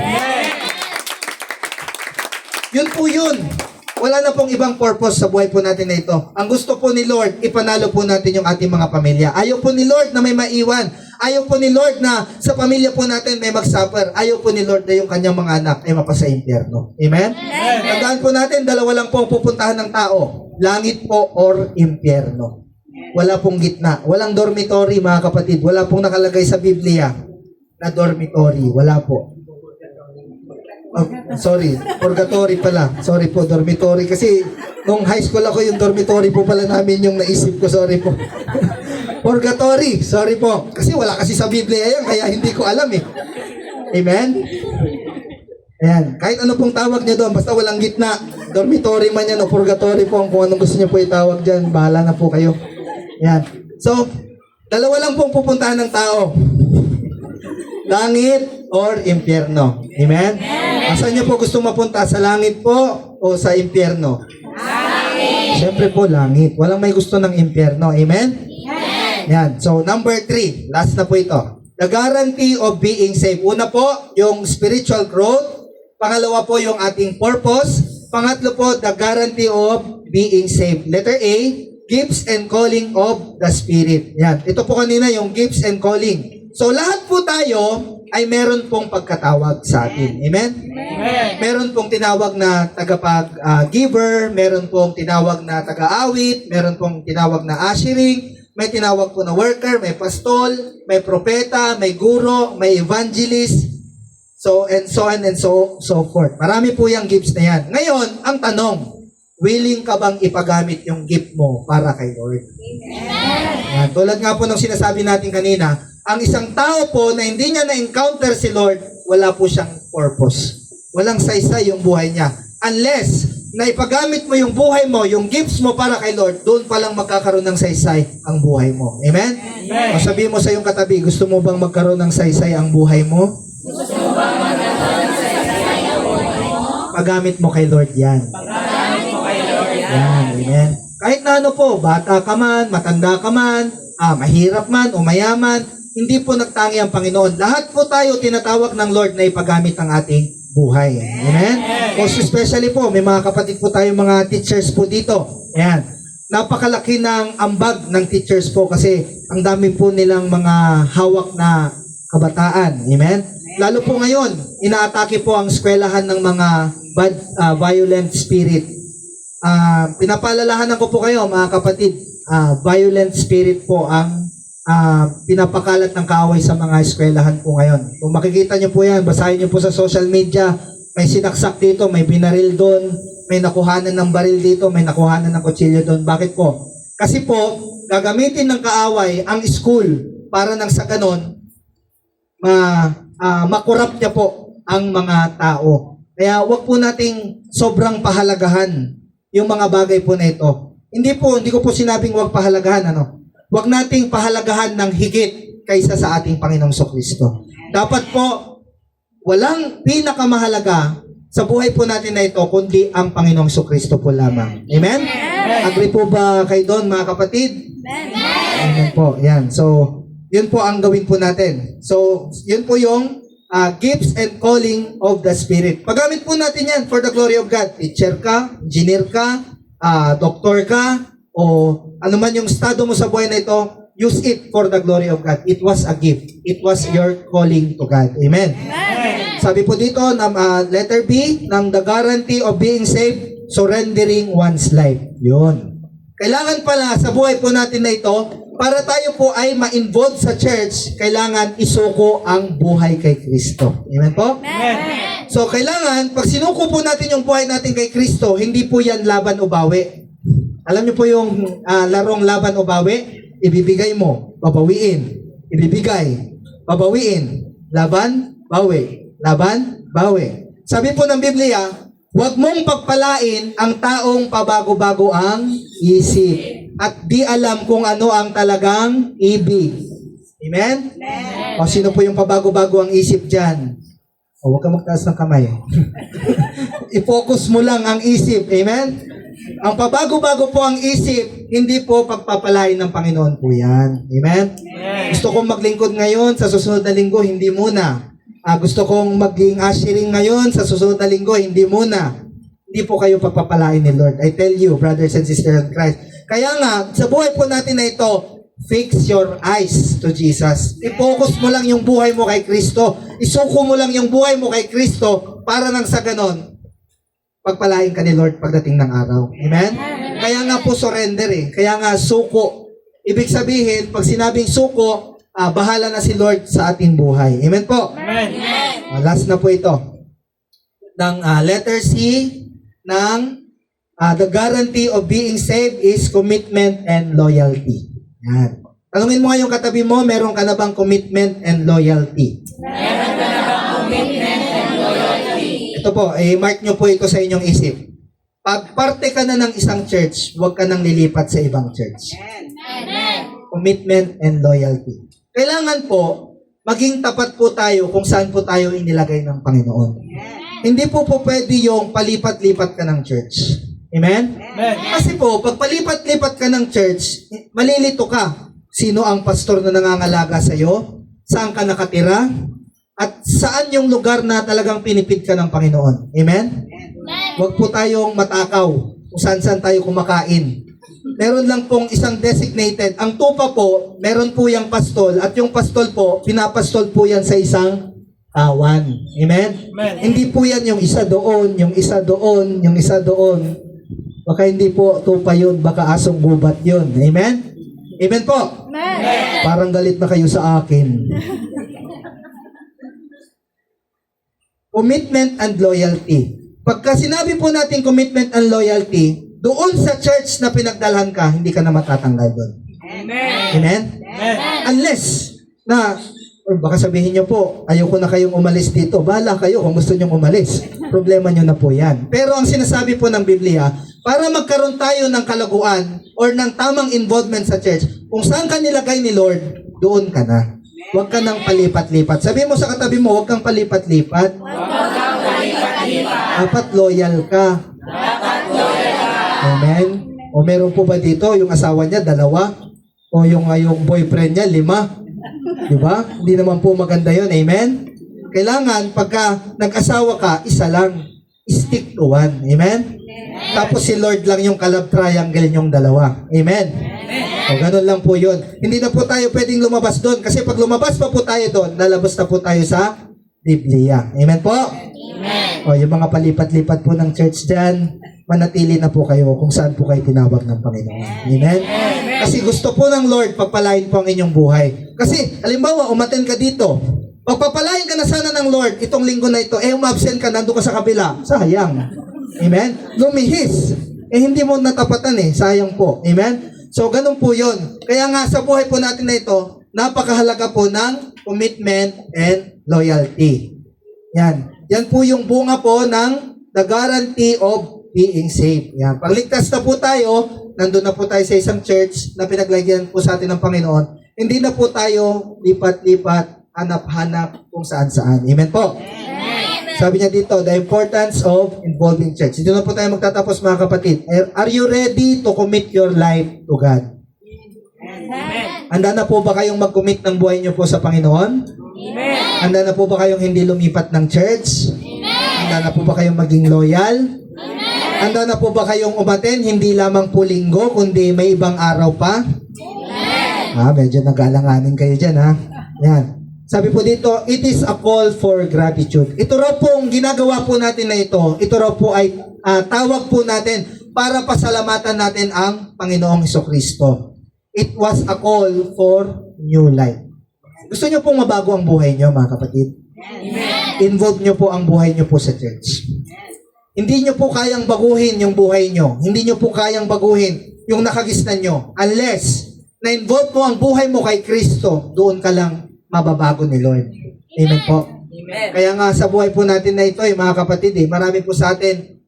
Yun po yun. Wala na pong ibang purpose sa buhay po natin na ito. Ang gusto po ni Lord, ipanalo po natin yung ating mga pamilya. Ayaw po ni Lord na may maiwan. Ayaw po ni Lord na sa pamilya po natin may mag-suffer. Ayaw po ni Lord na yung kanyang mga anak ay mapasa impyerno. Amen? Tandaan po natin, dalawa lang po ang pupuntahan ng tao. Langit po or impyerno. Wala pong gitna. Walang dormitory, mga kapatid. Wala pong nakalagay sa Biblia na dormitory. Wala po. Oh, sorry, purgatory pala. Sorry po, dormitory. Kasi nung high school ako, yung dormitory po pala namin yung naisip ko. Sorry po. Purgatory. Sorry po. Kasi wala kasi sa Biblia yan, kaya hindi ko alam eh. Amen? Ayan. Kahit ano pong tawag niya doon, basta walang gitna. Dormitory man yan o purgatory po. Kung anong gusto niyo po itawag dyan, bahala na po kayo. Ayan. So, dalawa lang pong pupuntahan ng tao. Langit or impyerno. Amen? Asan niyo po gusto mapunta? Sa langit po o sa impyerno? Langit. Siyempre po, langit. Walang may gusto ng impyerno. Amen? Yan. So, number 3. Last na po ito. The guarantee of being saved. Una po, yung spiritual growth. Pangalawa po, yung ating purpose. Pangatlo po, the guarantee of being saved. Letter A, gifts and calling of the Spirit. Yan. Ito po kanina yung gifts and calling. So, lahat po tayo ay meron pong pagkatawag sa atin. Amen? Meron pong tinawag na tagapag-giver, meron pong tinawag na taga-awit, meron pong tinawag na ushering, may tinawag po na worker, may pastol, may propeta, may guro, may evangelist, so and so on and so forth. Marami po yung gifts na yan. Ngayon, ang tanong, willing ka bang ipagamit yung gift mo para kay Lord? Yan. Tulad nga po ng sinasabi natin kanina, ang isang tao po na hindi niya na-encounter si Lord, wala po siyang purpose. Walang saysay yung buhay niya. Unless na ipagamit mo yung buhay mo, yung gifts mo para kay Lord, doon pa lang magkakaroon ng saysay ang buhay mo. Amen? O sabihin mo sa iyong katabi, gusto mo bang magkaroon ng saysay ang buhay mo? Gusto mo ba magkaroon ng saysay ang buhay mo? Pagamit mo kay Lord yan. Pagkakamit mo kay Lord Yan, amen. Kahit na ano po, bata ka man, matanda ka man, mahirap man o mayaman, hindi po nagtangi ang Panginoon. Lahat po tayo tinatawag ng Lord na ipagamit ang ating buhay. Amen? Most especially po, may mga kapatid po tayo, mga teachers po dito. Ayan. Napakalaki ng ambag ng teachers po kasi ang dami po nilang mga hawak na kabataan. Amen? Lalo po ngayon, inaatake po ang eskwelahan ng mga bad, violent spirit. Pinapaalalahanan ko po kayo, mga kapatid, violent spirit po ang pinapakalat ng kaaway sa mga eskwelahan po ngayon. Kung makikita nyo po yan, basahin nyo po sa social media, may sinaksak dito, may binaril doon, may nakuhanan ng baril dito, may nakuhanan ng kutsilyo doon. Bakit po? Kasi po, gagamitin ng kaaway ang school para nang sa ganon, makurap niya po ang mga tao. Kaya wag po nating sobrang pahalagahan yung mga bagay po na ito. Hindi ko po sinabing wag pahalagahan, Huwag nating pahalagahan ng higit kaysa sa ating Panginoong Kristo. Dapat po, walang pinakamahalaga sa buhay po natin na ito, kundi ang Panginoong Kristo po lamang. Amen? Agree po ba kayo doon, mga kapatid? Amen po. Yan. So, yun po ang gawin po natin. So, yun po yung gifts and calling of the Spirit. Paggamit po natin yan for the glory of God. Teacher ka, engineer ka, doktor ka, o ano man yung estado mo sa buhay na ito, use it for the glory of God. It was a gift. It was your calling to God. Amen? Sabi po dito, letter B, ng the guarantee of being saved, surrendering one's life. Yun. Kailangan pala sa buhay po natin na ito, para tayo po ay ma-involve sa church, kailangan isuko ang buhay kay Kristo. Amen po? Amen. So, kailangan, pag sinuko po natin yung buhay natin kay Kristo, hindi po yan laban o bawi. Alam niyo po yung larong laban o bawi? Ibibigay mo, babawiin. Ibibigay, babawiin. Laban, bawi. Laban, bawi. Sabi po ng Biblia, huwag mong pagpalain ang taong pabago-bago ang isip at di alam kung ano ang talagang ibig. Amen? O sino po yung pabago-bago ang isip dyan? O huwag ka magtaas ng kamay. I-focus mo lang ang isip. Amen? Ang pabago-bago po ang isip, hindi po pagpapalain ng Panginoon po yan. Amen? Gusto kong maglingkod ngayon, sa susunod na linggo, hindi muna. Gusto kong maging ushering ngayon, sa susunod na linggo, hindi muna. hindi po kayo pagpapalain ni Lord. I tell you, brothers and sisters in Christ. Kaya nga, sa buhay po natin na ito, fix your eyes to Jesus. I-focus mo lang yung buhay mo kay Kristo. Isuko mo lang yung buhay mo kay Kristo para nang sa ganon, pagpalain ka ni Lord pagdating ng araw. Amen? Kaya nga po surrender eh. Kaya nga suko. Ibig sabihin, pag sinabing suko, bahala na si Lord sa ating buhay. Amen po? Amen. Last na po ito. Ng letter C ng the guarantee of being saved is commitment and loyalty. Yan. Tanungin mo nga yung katabi mo, meron ka na bang commitment and loyalty? Meron ka na bang commitment and loyalty? Ito po, mark nyo po ito sa inyong isip. Pag parte ka na ng isang church, huwag ka nang lilipat sa ibang church. Amen. Commitment and loyalty. Kailangan po, maging tapat po tayo kung saan po tayo inilagay ng Panginoon. Hindi po pwede yung palipat-lipat ka ng church. Amen? Amen. Kasi po, pag palipat-lipat ka ng church, malilito ka. Sino ang pastor na nangangalaga sa'yo? Saan ka nakatira? At saan yung lugar na talagang pinipid ka ng Panginoon? Amen? Huwag po tayong matakaw kung saan-saan tayo kumakain. Meron lang pong isang designated. Ang tupa po, meron po yung pastol. At yung pastol po, pinapastol po yan sa isang tawan. Amen? Amen. Hindi po yan yung isa doon, yung isa doon, yung isa doon. Baka hindi po tupa yun, baka asong gubat yun. Amen? Amen po? Amen. Parang galit na kayo sa akin. Commitment and loyalty. Pagka sinabi po natin commitment and loyalty, doon sa church na pinagdalhan ka, hindi ka na matatanggal doon. Amen. Amen? Amen. Unless na, baka sabihin nyo po, ayoko na kayong umalis dito. Bahala kayo kung gusto nyong umalis. Problema nyo na po yan. Pero ang sinasabi po ng Biblia, para magkaroon tayo ng kalaguan or ng tamang involvement sa church, kung saan ka nilagay ni Lord, doon ka na. Huwag ka nang palipat-lipat. Sabi mo sa katabi mo, huwag kang palipat-lipat. Dapat loyal ka. Amen? O meron po ba dito, yung asawa niya, 2? O yung boyfriend niya, 5? Diba? Hindi naman po maganda yun. Amen? Kailangan, pagka nag-asawa ka, isa lang. Stick to one. Amen? Tapos si Lord lang yung kalab triangle yung 2. Amen? O ganun lang po yun. Hindi na po tayo pwedeng lumabas doon. Kasi pag lumabas pa po tayo doon, lalabas na po tayo sa Biblia. Amen po? Amen. O yung mga palipat-lipat po ng church dyan, manatili na po kayo kung saan po kayo tinawag ng Panginoon. Amen? Kasi gusto po ng Lord, pagpalain po ang inyong buhay. Kasi, halimbawa, umaten ka dito. Pagpapalain ka na sana ng Lord, itong linggo na ito, umabsent ka, nandun ka sa kabila. Sayang. Amen? Lumihis. Hindi mo natapatan sayang po. Amen? So, ganun po yun. Kaya nga, sa buhay po natin na ito, napakahalaga po ng commitment and loyalty. Yan. Yan po yung bunga po ng the guarantee of being saved. Yan. Pag ligtas na po tayo, nandun na po tayo sa isang church na pinaglagyan po sa atin ng Panginoon, hindi na po tayo lipat-lipat, hanap-hanap kung saan-saan. Amen po? Amen. Sabi niya dito, the importance of involving church. Dito na po tayo magtatapos mga kapatid. Are you ready to commit your life to God? Amen. Handa na po ba kayong mag-commit ng buhay niyo po sa Panginoon? Amen. Handa na po ba kayong hindi lumipat ng church? Handa na po ba kayong maging loyal? Handa na po ba kayong umaten, hindi lamang po linggo, kundi may ibang araw pa? Medyo nag-alanganin kayo dyan, ha? Yan. Sabi po dito, it is a call for gratitude. Ito raw pong ginagawa po natin na ito raw po ay tawag po natin para pasalamatan natin ang Panginoong Hesukristo. It was a call for new life. Gusto nyo pong mabago ang buhay nyo, mga kapatid? Involve nyo po ang buhay nyo po sa church. Hindi nyo po kayang baguhin yung buhay nyo. Hindi nyo po kayang baguhin yung nakagisnan nyo. Unless na-involve mo ang buhay mo kay Kristo, doon ka lang mababago ni Lord. Amen po. Amen. Kaya nga sa buhay po natin na ito, mga kapatid, marami po sa atin,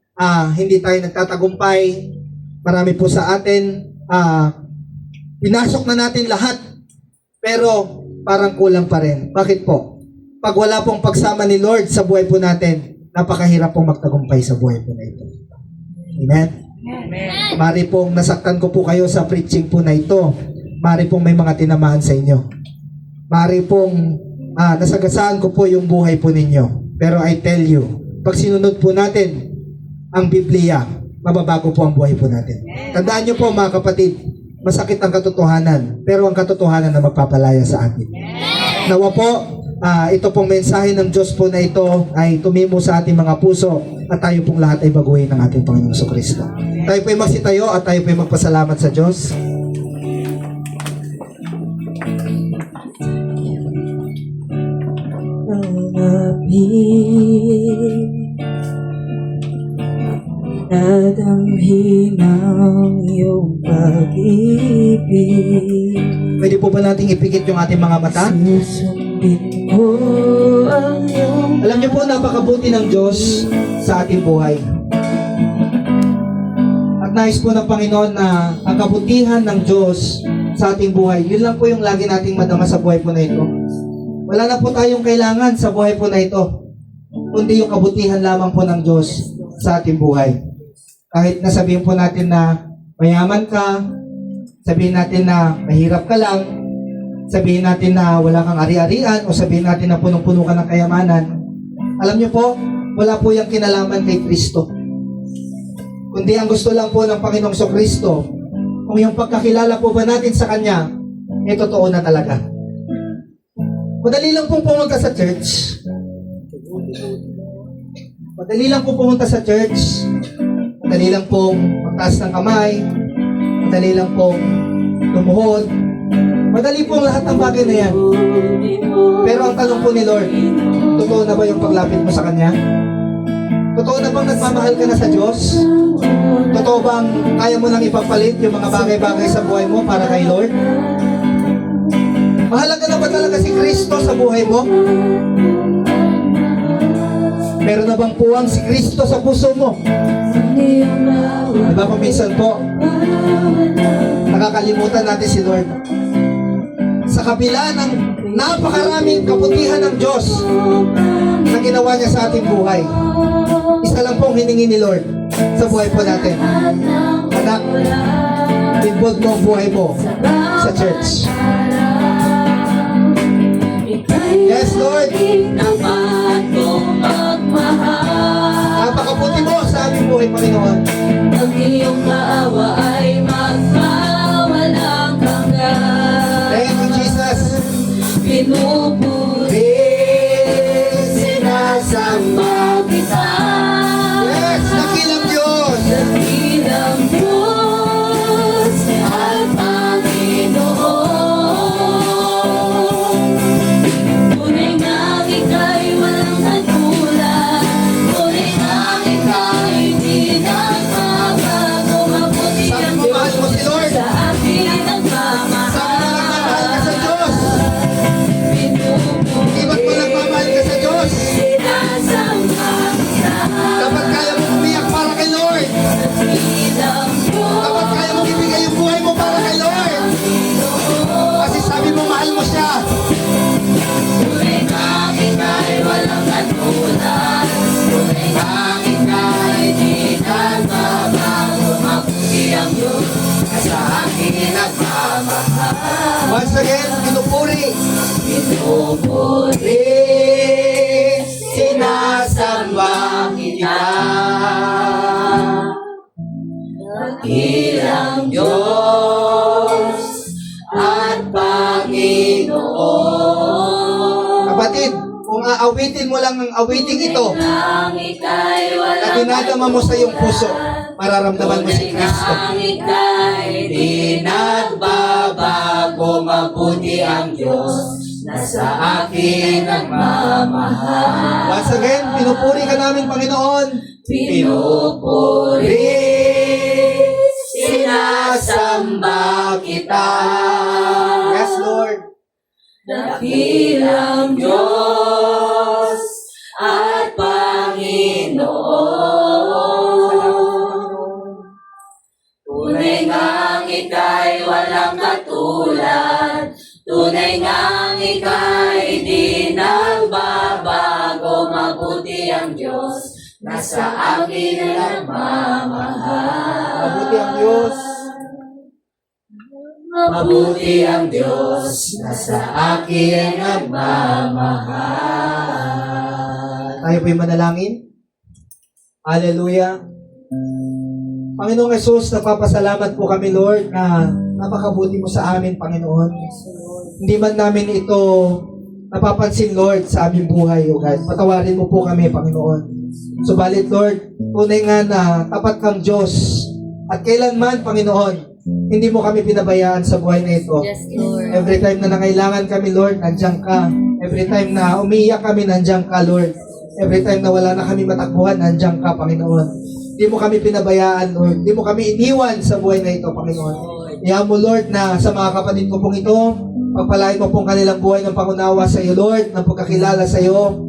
hindi tayo nagtatagumpay. Marami po sa atin, pinasok na natin lahat. Pero parang kulang pa rin. Bakit po? Pag wala pong pagsama ni Lord sa buhay po natin, napakahirap pong magtagumpay sa buhay po na ito. Amen? Amen. Mari pong nasaktan ko po kayo sa preaching po na ito. Mari pong may mga tinamaan sa inyo. Mari pong nasagasaan ko po yung buhay po ninyo. Pero I tell you, pag sinunod po natin ang Biblia, mababago po ang buhay po natin. Tandaan niyo po mga kapatid, masakit ang katotohanan, pero ang katotohanan na magpapalaya sa atin. Nawa po, ito pong mensahe ng Diyos po na ito ay tumimo sa ating mga puso at tayo pong lahat ay baguhin ng ating Panginoong Jesucristo. Tayo po ay magsitayo at tayo po ay magpasalamat sa Diyos. Dadamhin ang iyong pag-ibig. Pwede po ba nating ipikit yung ating mga mata? Susundin mo ang iyong Alam niyo po, napakabuti ng Diyos sa ating buhay. At nais po ng Panginoon na ang kabutihan ng Diyos sa ating buhay, yun lang po yung lagi nating madama sa buhay po na ito. Wala na po tayong kailangan sa buhay po na ito, kundi yung kabutihan lamang po ng Diyos sa ating buhay. Kahit na sabihin po natin na mayaman ka, sabihin natin na mahirap ka lang, sabihin natin na wala kang ari-arian, o sabihin natin na punong-puno ka ng kayamanan, alam niyo po, wala po yung kinalaman kay Kristo. Kundi ang gusto lang po ng Panginoong Kristo, kung yung pagkakilala po ba natin sa Kanya, totoo na talaga. Madali lang pong pumunta sa church. Madali lang pong pumunta sa church. Madali lang pong magtaas ng kamay. Madali lang pong lumuhod. Madali pong lahat ng bagay na yan. Pero ang tanong po ni Lord, totoo na ba yung paglapit mo sa Kanya? Totoo na bang nagmamahal ka na sa Diyos? Totoo bang kaya mo nang ipagpalit yung mga bagay-bagay sa buhay mo para kay Lord? Mahalaga na ba talaga si Kristo sa buhay mo? Meron na bang puwang si Kristo sa puso mo? Diba kung minsan po, nakakalimutan natin si Lord. Sa kabila ng napakaraming kabutihan ng Diyos na ginawa niya sa ating buhay, isa lang pong hiningi ni Lord sa buhay po natin. Anak, involve mo ang buhay mo sa church. Yes, Lord. Napakabuti mo sa aming buhay, Panginoon. Ang iyong kaawa ay magpawalang hanggan. Thank you, Jesus. Pinupuri, sinasamba kita. Yes, dakilang Diyos. Dakilang Diyos at Panginoon. Tunay nga ika'y walang katulad. Tunay nga ika'y di nagbabago. Mabuti Sabi ang mo, mahal mo si Lord. sa akin Sabi mo, nagmamahal ka sa nagmamahal. Diyos. Di ba't mo nagmamahal ka sa Diyos? Sinasamba kita. Dapat kaya mo umiyak para kay Lord. Dakilang Dapat kaya mo ibigay yung buhay mo para kay Lord. Kasi sabi mo, mahal mo siya. Tunay nga ika'y walang katulad. Tunay nga ika'y di nagbabago. Mabuti ang Diyos na sa akin nagmamahal. Once again, pinupuri. Pinupuri, Sinasamba kita. dakilang Diyos at Panginoon. Kapatid, kung aawitin mo lang ang awiting ito, Ang ika'y na walang dinadama mo sa iyong puso, mararamdaman mo si Kristo. Ang ika'y di nagbabago. Mabuti ang Diyos na sa akin nagmamahal. Once again, pinupuri ka namin, Panginoon. Pinupuri, sinasamba kita. Yes, Lord. Dakilang Diyos at Panginoon. Tunay ngang ika'y walang katulad. Tunay ngang ika'y di nagbabago. Mabuti ang Diyos na sa akin nagmamahal. Mabuti ang Diyos. Mabuti ang Diyos na sa akin nagmamahal. Tayo po'y manalangin. Hallelujah. Panginoong Jesus, napapasalamat po kami, Lord, na napakabuti mo sa amin, Panginoon. Hindi man namin ito napapansin, Lord, sa aming buhay, O God. Patawarin mo po kami, Panginoon. Subalit, Lord, tunay nga na tapat kang Diyos. At kailanman, Panginoon, hindi mo kami pinabayaan sa buhay na ito. Yes, Lord. Every time na nangailangan kami, Lord, nandiyan ka. Every time na umiiyak kami, nandiyan ka, Lord. Every time na wala na kami matakbuhan, nandiyan ka, Panginoon. Hindi mo kami pinabayaan, Lord. Hindi mo kami iniwan sa buhay na ito, Panginoon. Iyan mo, Lord, na sa mga kapatid ko pong ito, pagpalain mo pong kanilang buhay ng pangunawa sa iyo, Lord, ng pagkakilala sa iyo.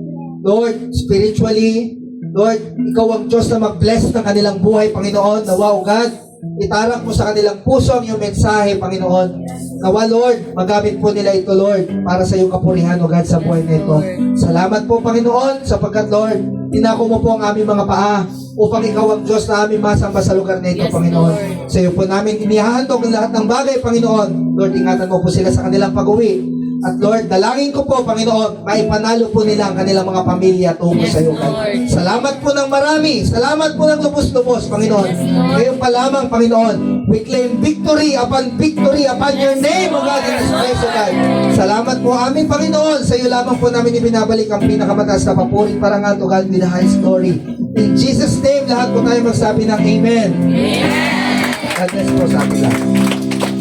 Lord, spiritually, Lord, ikaw ang Diyos na mag-bless ng kanilang buhay, Panginoon. Nawa, O God, itarak mo sa kanilang puso ang iyong mensahe, Panginoon. Nawa, Lord, magamit po nila ito, Lord, para sa iyong kapurihan, O God, sa buhay na ito. Salamat po, Panginoon, sapagkat, Lord, tinako mo po ang aming mga paa upang ikaw ang Diyos na aming masamba sa lugar na ito, Yes, Panginoon. Lord. Sa iyo po namin inihahandog ang lahat ng bagay, Panginoon. Lord, ingatan mo po sila sa kanilang pag-uwi. At Lord, dalangin ko po, Panginoon, maipanalo po nila ang kanilang mga pamilya tungo Yes, sa iyo, God. Lord. Salamat po ng marami. Salamat po ng lubos-lubos, Panginoon. Yes, Lord. Ngayon pa lamang, Panginoon, we claim victory upon your name, O God, in this place, O God. Salamat po amin, Panginoon. Sa iyo lamang po namin ibinabalik ang pinakamataas na papurit parangal, O God, with the highest glory. In Jesus' name, lahat po tayo magsabi ng Amen. God bless po sa atin lahat.